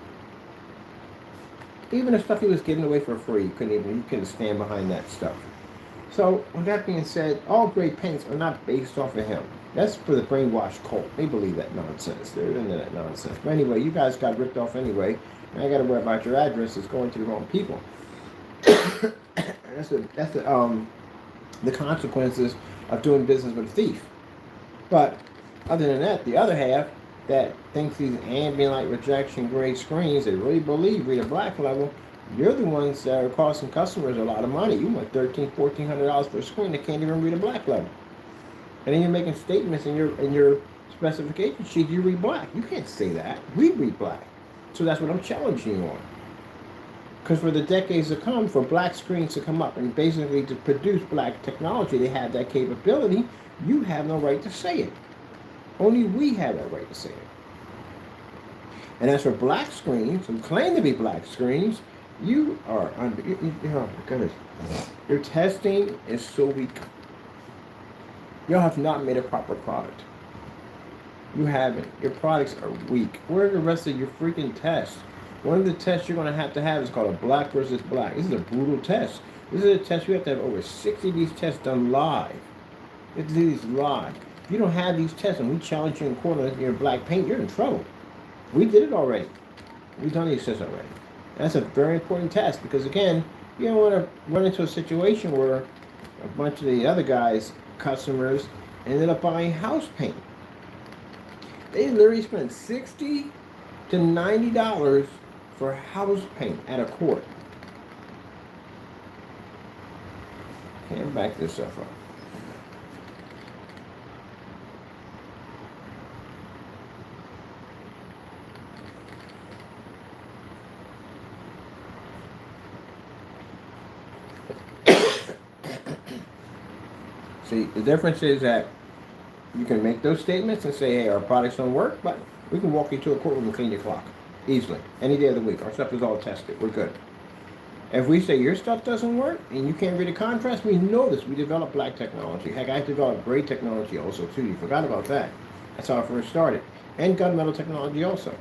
Even the stuff he was giving away for free, you couldn't stand behind that stuff. So, with that being said, all great paints are not based off of him. That's for the brainwashed cult. They believe that nonsense. They're into that nonsense. But anyway, you guys got ripped off anyway. And I got to worry about your address. It's going to the wrong people. that's the consequences of doing business with a thief. But other than that, the other half that thinks these ambient light rejection grade screens, they really believe read a black level, you're the ones that are costing customers a lot of money. You want $1,300, $1,400 for a screen that can't even read a black level. And then you're making statements in your specification sheet, you read black. You can't say that. We read black. So that's what I'm challenging you on. Because for the decades to come, for black screens to come up and basically to produce black technology, they have that capability. You have no right to say it. Only we have that right to say it. And as for black screens, who claim to be black screens, you are under, oh my goodness, your testing is so weak. You have not made a proper product. You haven't. Your products are weak. Where are the rest of your freaking tests? One of the tests you're going to have is called a black versus black. This is a brutal test. This is a test you have to have over 60 of these tests done live. You have to do these live. If you don't have these tests and we challenge you in court on your black paint, you're in trouble. We did it already. We've done these tests already. That's a very important test because, again, you don't want to run into a situation where a bunch of the other guys, customers, ended up buying house paint. They literally spent $60 to $90 for house paint at a court. Can't back this stuff up. See, the difference is that you can make those statements and say, hey, our products don't work, but we can walk you to a courtroom and clean your clock easily. Any day of the week. Our stuff is all tested. We're good. If we say your stuff doesn't work and you can't read a contrast, we know this. We developed black technology. Heck, I developed gray technology also, too. You forgot about that. That's how I first started. And gunmetal technology also.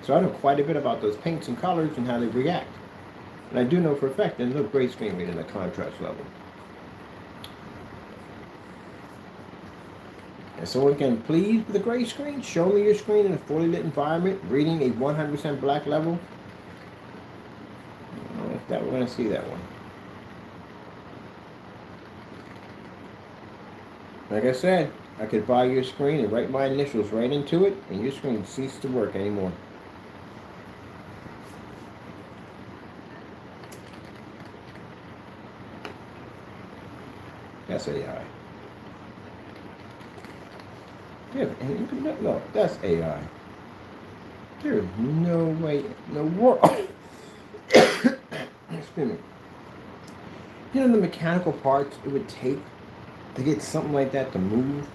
So I know quite a bit about those paints and colors and how they react. And I do know for a fact there's no gray screen reading the contrast level. And someone can please with a gray screen, show me your screen in a fully lit environment, reading a 100% black level. I don't know if that we're going to see that one. Like I said, I could buy your screen and write my initials right into it, and your screen cease to work anymore. That's AI. Yeah, no, that's AI. There's no way, no world. Excuse me. You know the mechanical parts it would take to get something like that to move,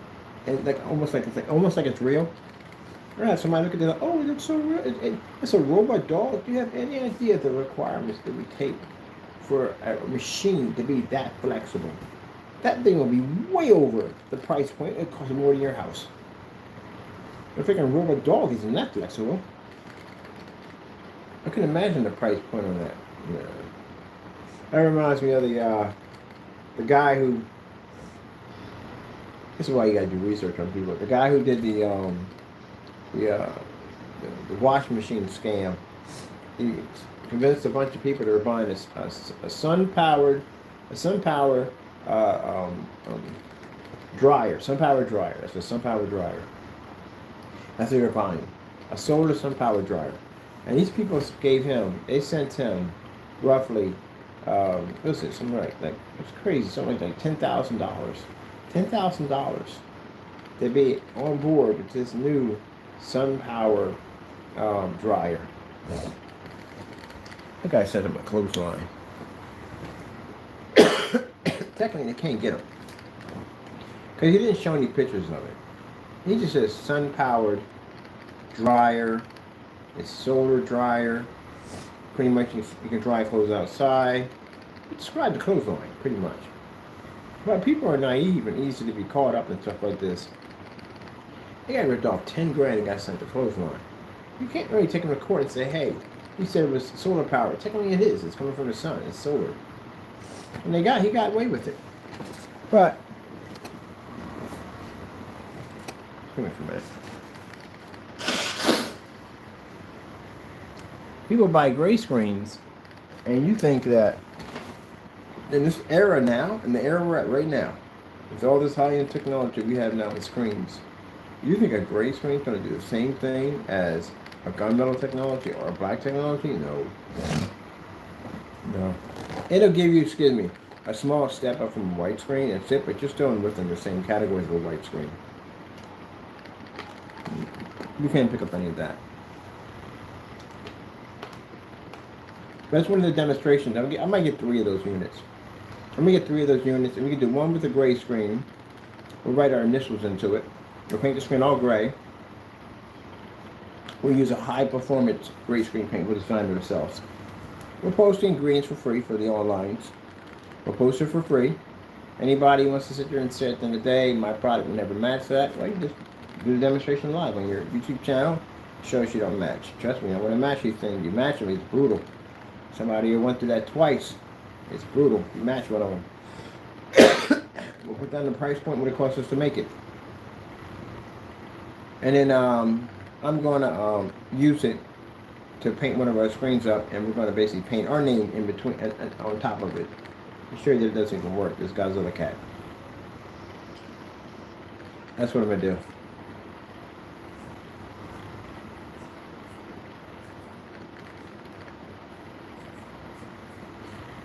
and like almost like it's real. Right? Somebody look at it, oh, it looks so real. It's a robot dog. Do you have any idea the requirements that we take for a machine to be that flexible? That thing will be way over the price point. It costs more than your house. A freaking robot dog isn't that flexible. I can imagine the price point on that. Yeah. That reminds me of the guy who. This is why you gotta do research on people. The guy who did the washing machine scam. He convinced a bunch of people that were buying a sun-powered dryer. Sun-powered dryer. That's a sun-powered dryer. That's what they were buying. A solar sun-powered dryer. And these people they sent him roughly, what was it? Something like it's crazy. Something like $10,000. $10,000 to be on board with this new sun-powered dryer. The guy set him a clothesline. Technically, they can't get him because he didn't show any pictures of it. He just says sun-powered dryer. It's solar dryer. Pretty much you can dry clothes outside. describe the clothesline, pretty much. But people are naive and easy to be caught up in stuff like this. They got ripped off 10 grand and got sent to clothesline. You can't really take them to court and say, hey, he said it was solar power. Technically it is. It's coming from the sun. It's solar. And he got away with it. But, come here for a minute. People buy gray screens, and you think that in this era now, in the era we're at right now, with all this high-end technology we have now with screens, you think a gray screen is going to do the same thing as a gunmetal technology or a black technology? No. No. It'll give you, excuse me, a small step up from a white screen, that's it, but you're still within the same categories of a white screen. You can't pick up any of that. That's one of the demonstrations. I might get 3 of those units. I'm going to get 3 of those units, and we can do one with a gray screen. We'll write our initials into it. We'll paint the screen all gray. We'll use a high-performance gray screen paint. We'll design it ourselves. We'll post the ingredients for free for the online. We'll post it for free. Anybody who wants to sit there and say at the end of the day, my product will never match that, well, you just do the demonstration live on your YouTube channel. Shows you don't match. Trust me, I want to match these things. You match them, it's brutal. Somebody who went through that twice. It's brutal. You match one of them. We'll put down the price point what it costs us to make it. And then I'm going to use it to paint one of our screens up, and we're going to basically paint our name in between, on top of it. I'm sure that it doesn't even work. This Godzilla cat. That's what I'm going to do.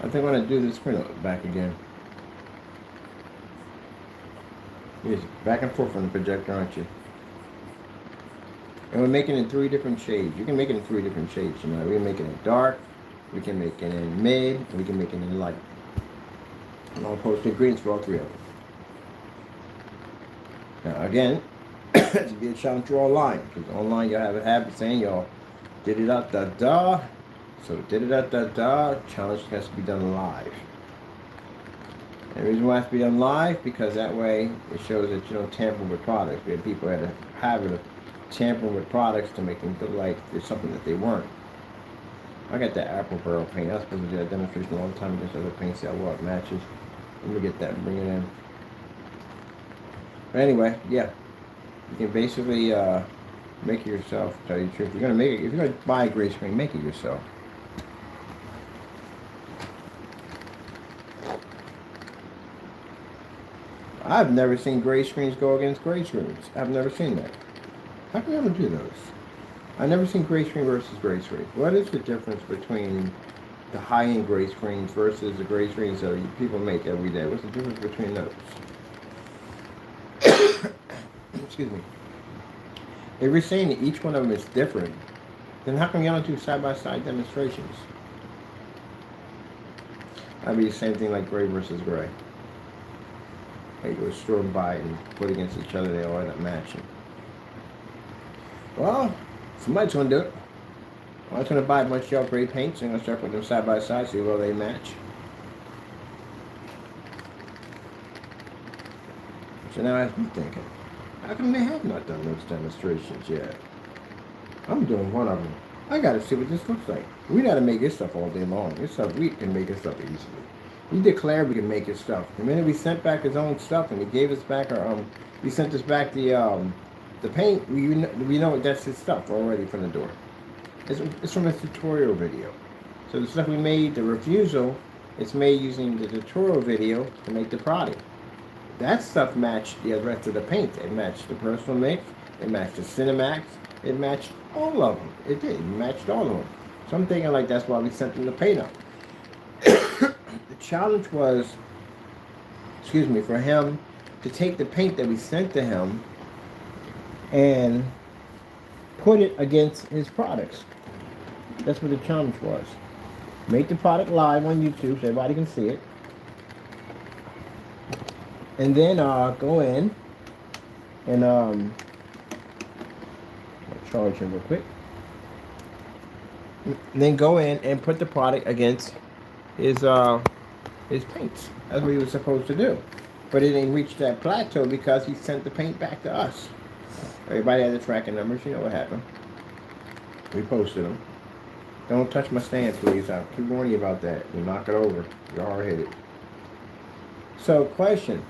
I think I'm going to do this screen back again. You're back and forth on the projector, aren't you? And we're making it in 3 different shades. You can make it in 3 different shades. You know, we can make it in dark, we can make it in mid, and we can make it in light. And I'll post the ingredients for all 3 of them. Now again, it's be a challenge for online, because online you'll have a habit saying y'all did it up da. So did it at the challenge has to be done live. And the reason why it has to be done live, because that way it shows that you don't tamper with products. We have people that have a habit of tampering with products to make them feel like there's something that they weren't. I got that apple barrel paint. I was supposed to do that demonstration a long time against other paints that well it matches. Let me get that and bring it in. But anyway, yeah. You can basically make it yourself, to tell you the truth. If you're gonna buy a gray screen, make it yourself. I've never seen gray screens go against gray screens. I've never seen that. How can you ever do those? I've never seen gray screen versus gray screen. What is the difference between the high-end gray screens versus the gray screens that people make every day? What's the difference between those? Excuse me. If you're saying that each one of them is different, then how come you don't do side-by-side demonstrations? That'd be the same thing like gray versus gray. They go store and buy and put against each other, they all end up matching. Well, somebody's going to do it. I'm going to buy a bunch of y'all gray paints and I'm going to start putting them side by side, see where they match. So now I have to be thinking, how come they have not done those demonstrations yet? I'm doing one of them. I got to see what this looks like. We got to make this stuff all day long. This stuff, we can make this stuff easily. He declared we can make his stuff. The minute we sent back his own stuff and he gave us back our he sent us back the paint, we know that's his stuff already from the door. It's from a tutorial video. So the stuff we made, the refusal, it's made using the tutorial video to make the product. That stuff matched the rest of the paint. It matched the personal mix, it matched the Cinemax, it matched all of them. It did, it matched all of them. So I'm thinking like that's why we sent them the paint up. The challenge was, for him to take the paint that we sent to him and put it against his products. That's what the challenge was. Make the product live on YouTube so everybody can see it. And then go in and I'll charge him real quick. And then go in and put the product against his his paints. That's what he was supposed to do. But it didn't reach that plateau because he sent the paint back to us. Everybody had the tracking numbers. You know what happened. We posted them. Don't touch my stand, please. I'll keep warning you about that. You knock it over. You're hard-headed. So, question.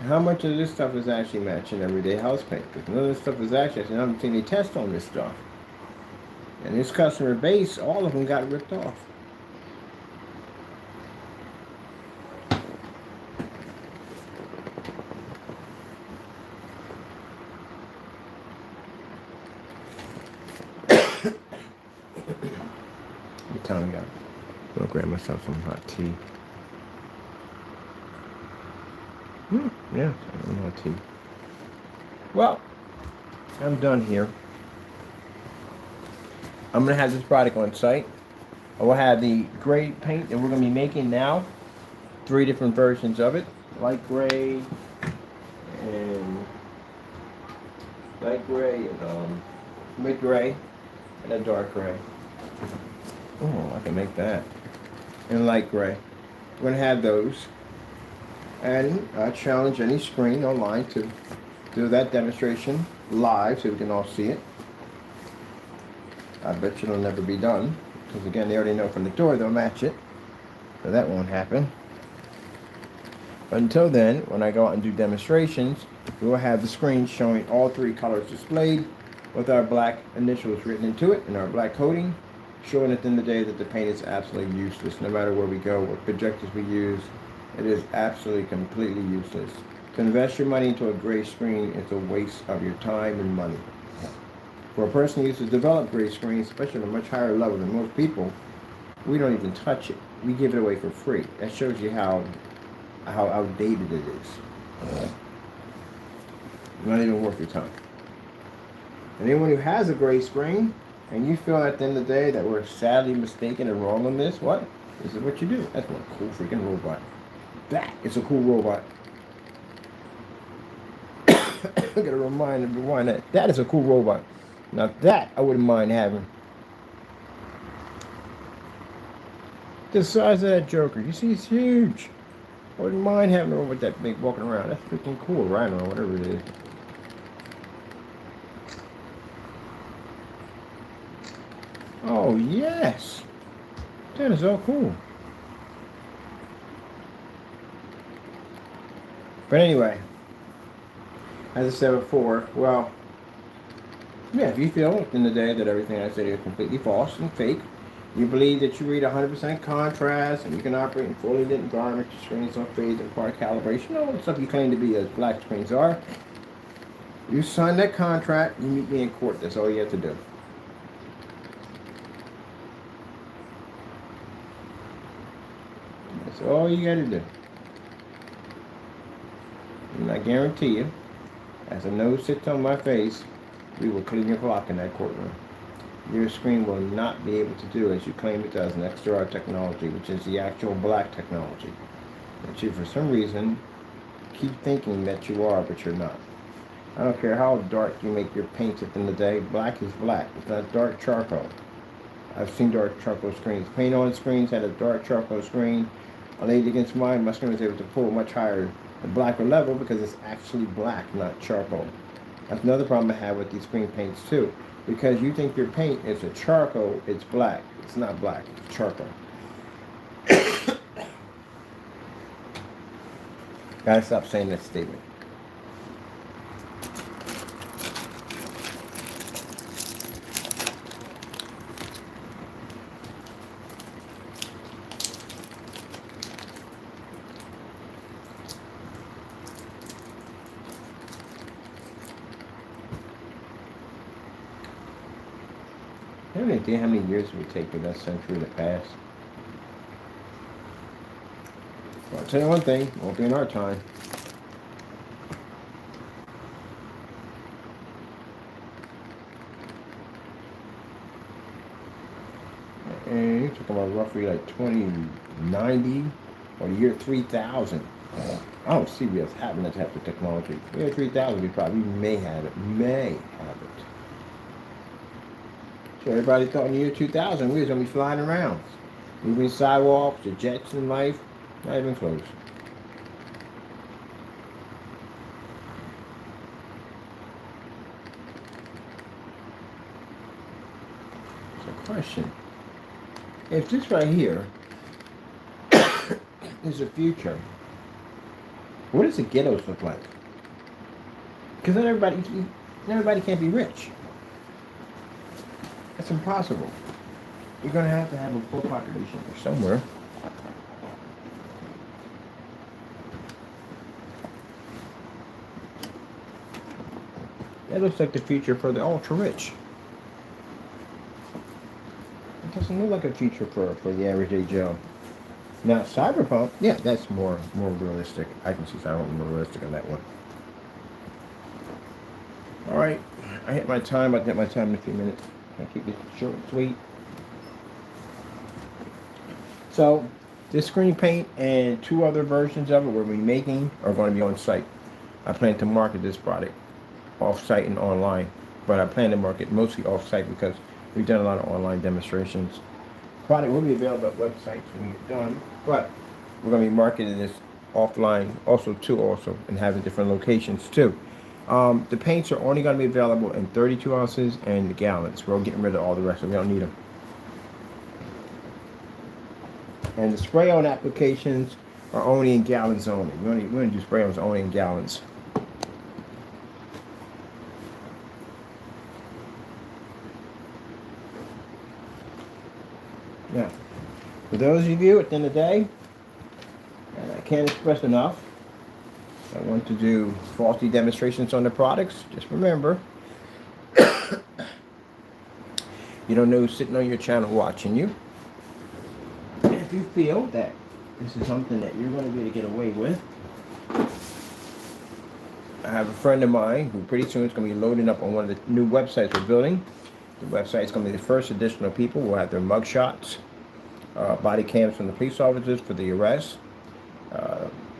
How much of this stuff is actually matching everyday house paint? Because none of this stuff is actually, I haven't seen any tests on this stuff. And this customer base, all of them got ripped off. What time we got? I'm gonna grab myself some hot tea. Yeah, some hot tea. Well, I'm done here. I'm gonna have this product on site. I will have the gray paint that we're gonna be making now. 3 different versions of it: light gray and mid gray and a dark gray. Oh, I can make that. And light gray. We're gonna have those. And I challenge any screen online to do that demonstration live so we can all see it. I bet you it'll never be done, because again, they already know from the door they'll match it. So that won't happen. But until then, when I go out and do demonstrations, we will have the screen showing all 3 colors displayed with our black initials written into it and our black coating, showing at the end of the day that the paint is absolutely useless. No matter where we go, what projectors we use, it is absolutely completely useless. To invest your money into a gray screen is a waste of your time and money. For a person who used to develop gray screens, especially at a much higher level than most people, we don't even touch it. We give it away for free. That shows you how outdated it is. Not even worth your time. And anyone who has a gray screen, and you feel at the end of the day that we're sadly mistaken and wrong on this, what? This is what you do. That's one cool freaking robot. That is a cool robot. I gotta remind everyone that is a cool robot. Now that I wouldn't mind having. The size of that Joker, you see, it's huge. I wouldn't mind having a robot that big walking around. That's freaking cool, right? Or whatever it is. Oh yes, that is so cool. But anyway, as I said before, well, yeah, if you feel at the end of the day that everything I said is completely false and fake, you believe that you read 100% contrast and you can operate in fully lit environments, your screens don't fade, and part calibration, all the stuff you claim to be as black screens are, you sign that contract, you meet me in court. That's all you have to do. That's all you got to do. And I guarantee you, as a nose sits on my face, we will clean your clock in that courtroom. Your screen will not be able to do as you claim it does next to our technology, which is the actual black technology. That you, for some reason, keep thinking that you are, but you're not. I don't care how dark you make your paints at the end of the day, black is black. It's not dark charcoal. I've seen dark charcoal screens. Paint on screens had a dark charcoal screen. I laid it against mine, my screen was able to pull much higher, the blacker level, because it's actually black, not charcoal. That's another problem I have with these screen paints too. Because you think your paint is a charcoal, it's black. It's not black, it's charcoal. Gotta stop saying that statement. I have any idea how many years it would take for that century to pass. Well, I'll tell you one thing, it won't be in our time. And you're talking about roughly like 2090 or the year 3000. I don't see what's happening that type of technology. Year 3000, we probably may have it. So everybody thought in the year 2000 we was going to be flying around, moving sidewalks, the jets in life. Not even close. So question. If this right here is the future, what does the ghettos look like? Because not everybody can't be rich. That's impossible. You're going to have a poor population somewhere. That looks like the future for the ultra rich. It doesn't look like a future for the everyday Joe. Now, Cyberpunk, yeah, that's more realistic. I can see Cyberpunk more realistic on that one. All right, I hit my time. I'll hit my time in a few minutes. I'll keep it short and sweet. So, this screen paint and 2 other versions of it we're remaking are going to be on site. I plan to market this product off-site and online, but I plan to market mostly off-site because we've done a lot of online demonstrations. Product will be available at websites when it's done, but we're going to be marketing this offline also, and having different locations too. The paints are only going to be available in 32 ounces and the gallons. We're getting rid of all the rest of them. We don't need them. And the spray-on applications are only in gallons only. We're going to do spray-ons only in gallons. Now, for those of you at the end of the day, and I can't express enough, I want to do faulty demonstrations on the products. Just remember, you don't know who's sitting on your channel watching you. And if you feel that this is something that you're going to be able to get away with, I have a friend of mine who pretty soon is going to be loading up on one of the new websites we're building. The website is going to be the first additional people will have their mug shots, body cams from the police officers for the arrest,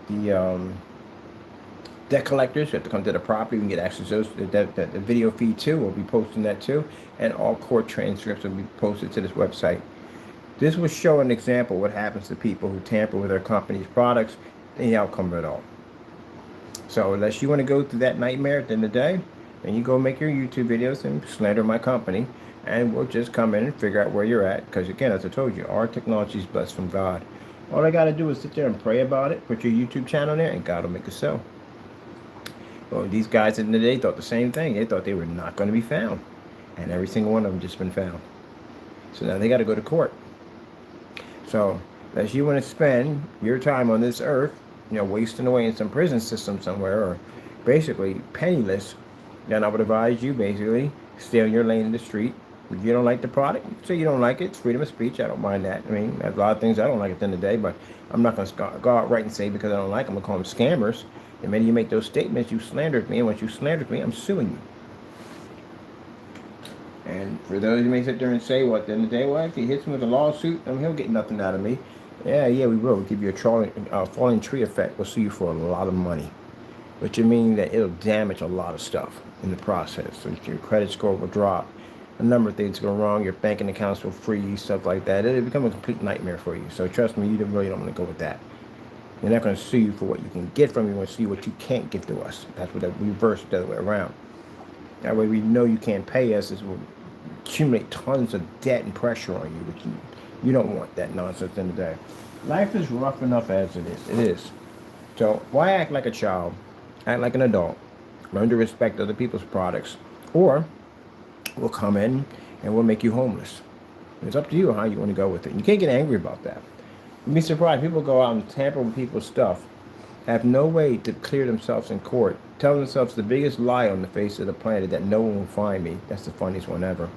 the debt collectors. You have to come to the property. We can get access to those. The video feed too. We'll be posting that too, and all court transcripts will be posted to this website. This will show an example of what happens to people who tamper with our company's products and the outcome of it all. So unless you want to go through that nightmare at the end of the day, then you go make your YouTube videos and slander my company, and we'll just come in and figure out where you're at. Because again, as I told you, our technology is blessed from God. All I got to do is sit there and pray about it, put your YouTube channel there, and God will make it so. Well, these guys in the day thought the same thing. They thought they were not going to be found, and every single one of them just been found. So now they got to go to court. So unless you want to spend your time on this earth, wasting away in some prison system somewhere, or basically penniless, then I would advise you basically stay on your lane in the street. If you don't like the product, say you don't like it. It's freedom of speech. I don't mind that. I mean, there's a lot of things I don't like at the end of the day, but I'm not going to go out right and say because I don't like them, I'm going to call them scammers. And when you make those statements, you slandered me, and once you slandered me, I'm suing you. And for those who may sit there and say, well, at the end of the day, well, if he hits me with a lawsuit, he'll get nothing out of me. Yeah, we will. We'll give you a falling tree effect. We'll sue you for a lot of money. Which would mean that it'll damage a lot of stuff in the process. So your credit score will drop. A number of things go wrong. Your banking accounts will freeze, stuff like that. It'll become a complete nightmare for you. So trust me, you really don't want to go with that. We're not going to sue you for what you can get from you. We're going to sue you what you can't give to us. That's what we reverse the other way around. That way we know you can't pay us. This will accumulate tons of debt and pressure on you, which you don't want that nonsense in the day. Life is rough enough as it is. It is. So why act like a child? Act like an adult. Learn to respect other people's products. Or we'll come in and we'll make you homeless. It's up to you how you want to go with it. You can't get angry about that. You'd be surprised. People go out and tamper with people's stuff, have no way to clear themselves in court, tell themselves the biggest lie on the face of the planet that no one will find me. That's the funniest one ever.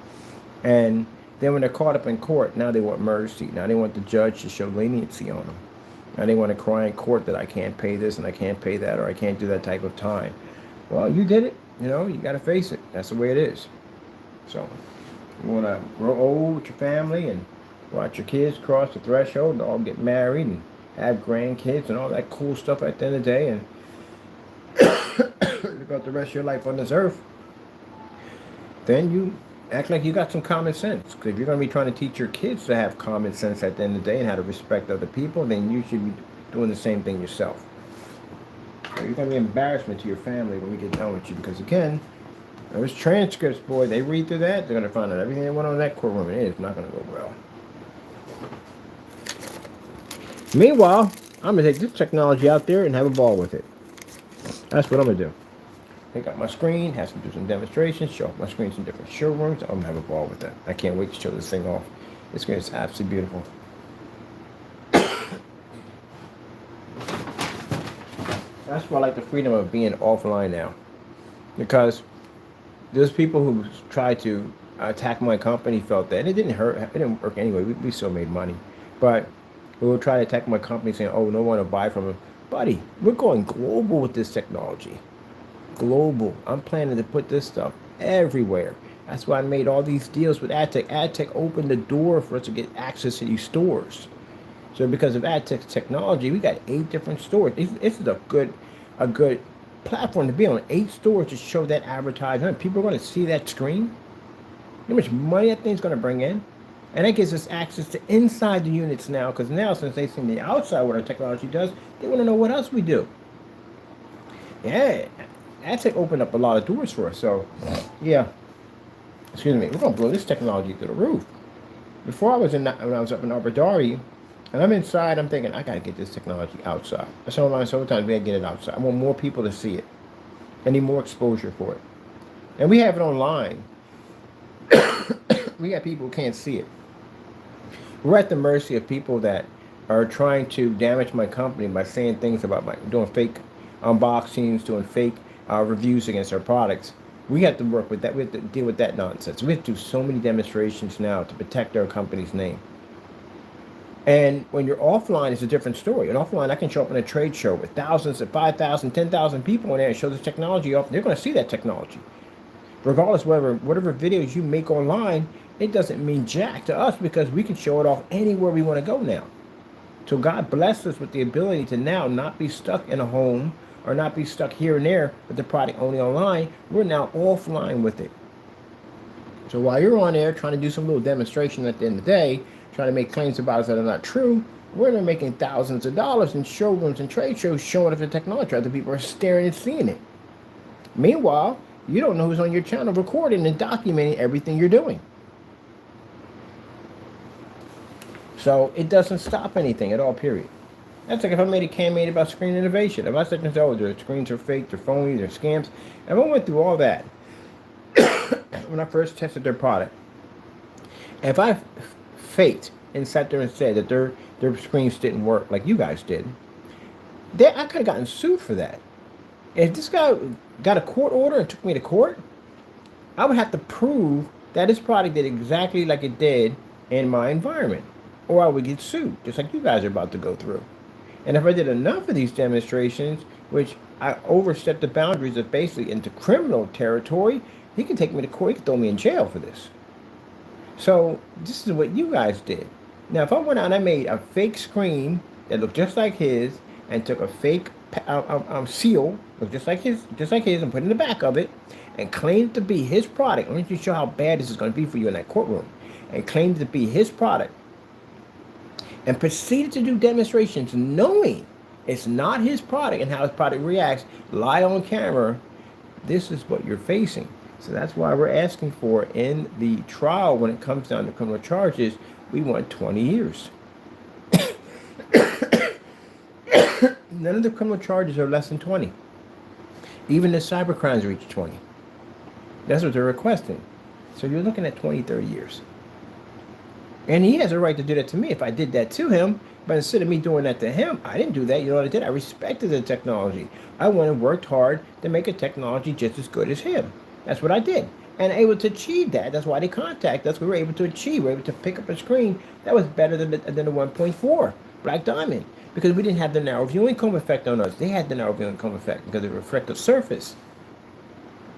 And then when they're caught up in court, now they want mercy. Now they want the judge to show leniency on them. Now they want to cry in court that I can't pay this and I can't pay that, or I can't do that type of time. Well, you did it. You got to face it. That's the way it is. So you want to grow old with your family and watch your kids cross the threshold and all get married and have grandkids and all that cool stuff at the end of the day, and live out the rest of your life on this earth, then you act like you got some common sense. Because if you're going to be trying to teach your kids to have common sense at the end of the day and how to respect other people, then you should be doing the same thing yourself. So you're going to be an embarrassment to your family when we get done with you, because again, those transcripts, boy, they read through that, they're going to find out everything that went on in that courtroom, and it is not going to go well. Meanwhile, I'm going to take this technology out there and have a ball with it. That's what I'm going to do. Pick up my screen, have do some demonstrations, show off my screens in different showrooms. I'm going to have a ball with that. I can't wait to show this thing off. This screen is absolutely beautiful. That's why I like the freedom of being offline now. Because those people who tried to attack my company felt that. And it didn't hurt. It didn't work anyway. We still made money. But who will try to attack my company saying, oh, no one will buy from them. Buddy, we're going global with this technology. Global. I'm planning to put this stuff everywhere. That's why I made all these deals with AdTech. AdTech opened the door for us to get access to these stores. So because of AdTech's technology, we got 8 different stores. This is a good platform to be on. 8 stores to show that advertisement. People are going to see that screen. How much money that thing's going to bring in. And that gives us access to inside the units now, because now since they've seen the outside what our technology does, they want to know what else we do. Yeah, AdTech opened up a lot of doors for us. So, yeah, excuse me, we're going to blow this technology through the roof. Before when I was up in Arbadari, and I'm inside, I'm thinking, I got to get this technology outside. Sometimes we got to get it outside. I want more people to see it. I need more exposure for it. And we have it online. We got people who can't see it. We're at the mercy of people that are trying to damage my company by saying things about doing fake unboxings, doing fake reviews against our products. We have to work with that. We have to deal with that nonsense. We have to do so many demonstrations now to protect our company's name. And when you're offline, it's a different story. And offline, I can show up in a trade show with thousands of 5,000, 10,000 people in there and show this technology off. They're going to see that technology. Regardless of whatever videos you make online, it doesn't mean jack to us, because we can show it off anywhere we want to go now. So God bless us with the ability to now not be stuck in a home or not be stuck here and there with the product only online. We're now offline with it. So while you're on there trying to do some little demonstration at the end of the day, trying to make claims about us that are not true, we're there making thousands of dollars in showrooms and trade shows showing off the technology. Other people are staring and seeing it. Meanwhile, you don't know who's on your channel recording and documenting everything you're doing. So it doesn't stop anything at all, period. That's like if I made a campaign about screen innovation. If I said, oh, their screens are fake, they're phony, they're scams. If I went through all that when I first tested their product, if I faked and sat there and said that their screens didn't work like you guys did, I could have gotten sued for that. If this guy got a court order and took me to court, I would have to prove that his product did exactly like it did in my environment, or I would get sued, just like you guys are about to go through. And if I did enough of these demonstrations, which I overstepped the boundaries of basically into criminal territory, he can take me to court, he can throw me in jail for this. So this is what you guys did. Now, if I went out and I made a fake screen that looked just like his, and took a fake seal, looked just like his, and put it in the back of it, and claimed to be his product, I want you to show how bad this is going to be for you in that courtroom, and claimed to be his product, and proceeded to do demonstrations knowing it's not his product and how his product reacts, lie on camera, this is what you're facing. So that's why we're asking for in the trial, when it comes down to criminal charges, we want 20 years. None of the criminal charges are less than 20. Even the cyber crimes reach 20. That's what they're requesting. So you're looking at 20, 30 years. And he has a right to do that to me if I did that to him. But instead of me doing that to him, I didn't do that. You know what I did? I respected the technology. I went and worked hard to make a technology just as good as him. That's what I did. And able to achieve that. That's why they contacted us. We were able to achieve. We were able to pick up a screen that was better than the 1.4 Black Diamond. Because we didn't have the narrow viewing comb effect on us. They had the narrow viewing comb effect because of the reflective surface.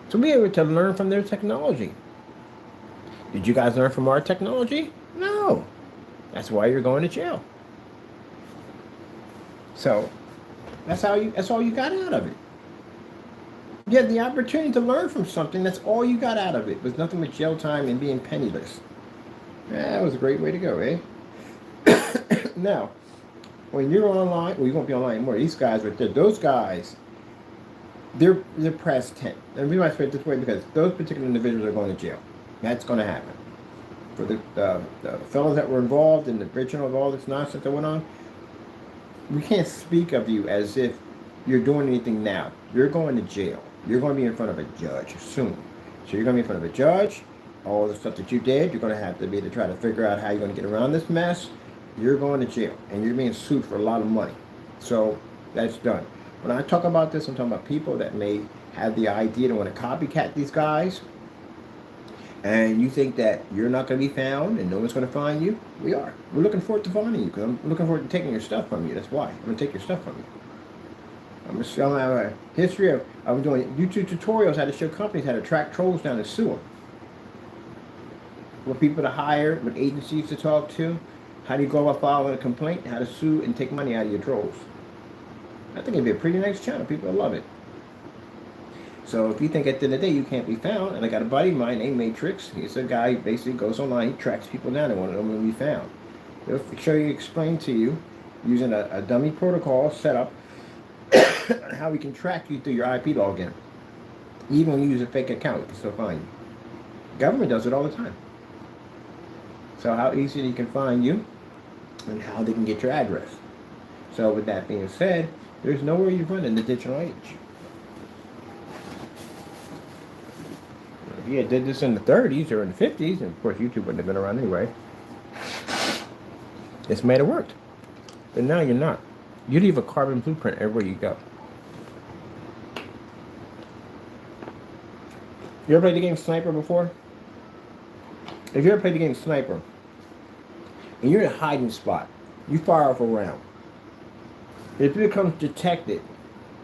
So we were able to learn from their technology. Did you guys learn from our technology? No. That's why you're going to jail. So that's all you got out of it. You had the opportunity to learn from something. That's all you got out of it. It was nothing but jail time and being penniless. That was a great way to go, eh? Now, When you're online, well, you won't be online anymore. These guys right there, those guys, they're press tent. And we might say it this way because those particular individuals are going to jail. That's going to happen. For the fellows that were involved in the original of all this nonsense that went on, we can't speak of you as if you're doing anything now. You're going to jail. You're going to be in front of a judge soon. So you're going to be in front of a judge. All the stuff that you did, you're going to have to be to try to figure out how you're going to get around this mess. You're going to jail, and you're being sued for a lot of money. So that's done. When I talk about this, I'm talking about people that may have the idea to want to copycat these guys, and you think that you're not going to be found and no one's going to find you. We are. We're looking forward to finding you because I'm looking forward to taking your stuff from you. That's why. I'm going to take your stuff from you. I'm going to have a history of I'm doing YouTube tutorials how to show companies how to track trolls down and sue them. What people to hire, what agencies to talk to, how do you go about filing a complaint, how to sue and take money out of your trolls. I think it'd be a pretty nice channel. People will love it. So if you think at the end of the day you can't be found, and I got a buddy of mine named Matrix, he's a guy who basically goes online, he tracks people down and want them to be found. He'll explain to you using a dummy protocol setup how we can track you through your IP login. Even when you use a fake account, we can still find you. Government does it all the time. So how easy you can find you and how they can get your address. So with that being said, there's nowhere you run in the digital age. If you did this in the 30s or in the 50s, and of course YouTube wouldn't have been around anyway, it's made it work. But now you're not. You leave a carbon blueprint everywhere you go. You ever played the game Sniper before? If you ever played the game Sniper, and you're in a hiding spot, you fire off a round. If it becomes detected,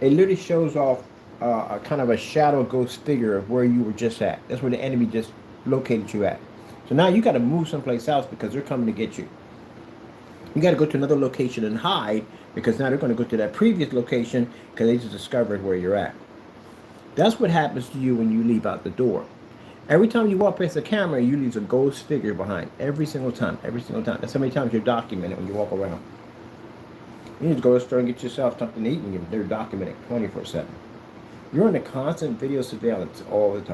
it literally shows off a kind of a shadow ghost figure of where you were just at. That's where the enemy just located you at. So now you got to move someplace else because they're coming to get you. You got to go to another location and hide because now they're going to go to that previous location because they just discovered where you're at. That's what happens to you when you leave out the door. Every time you walk past the camera, you leave a ghost figure behind. Every single time. Every single time. That's how many times you're documented when you walk around. You need to go to the store and get yourself something to eat, and they're documented 24/7. You're under constant video surveillance all the time.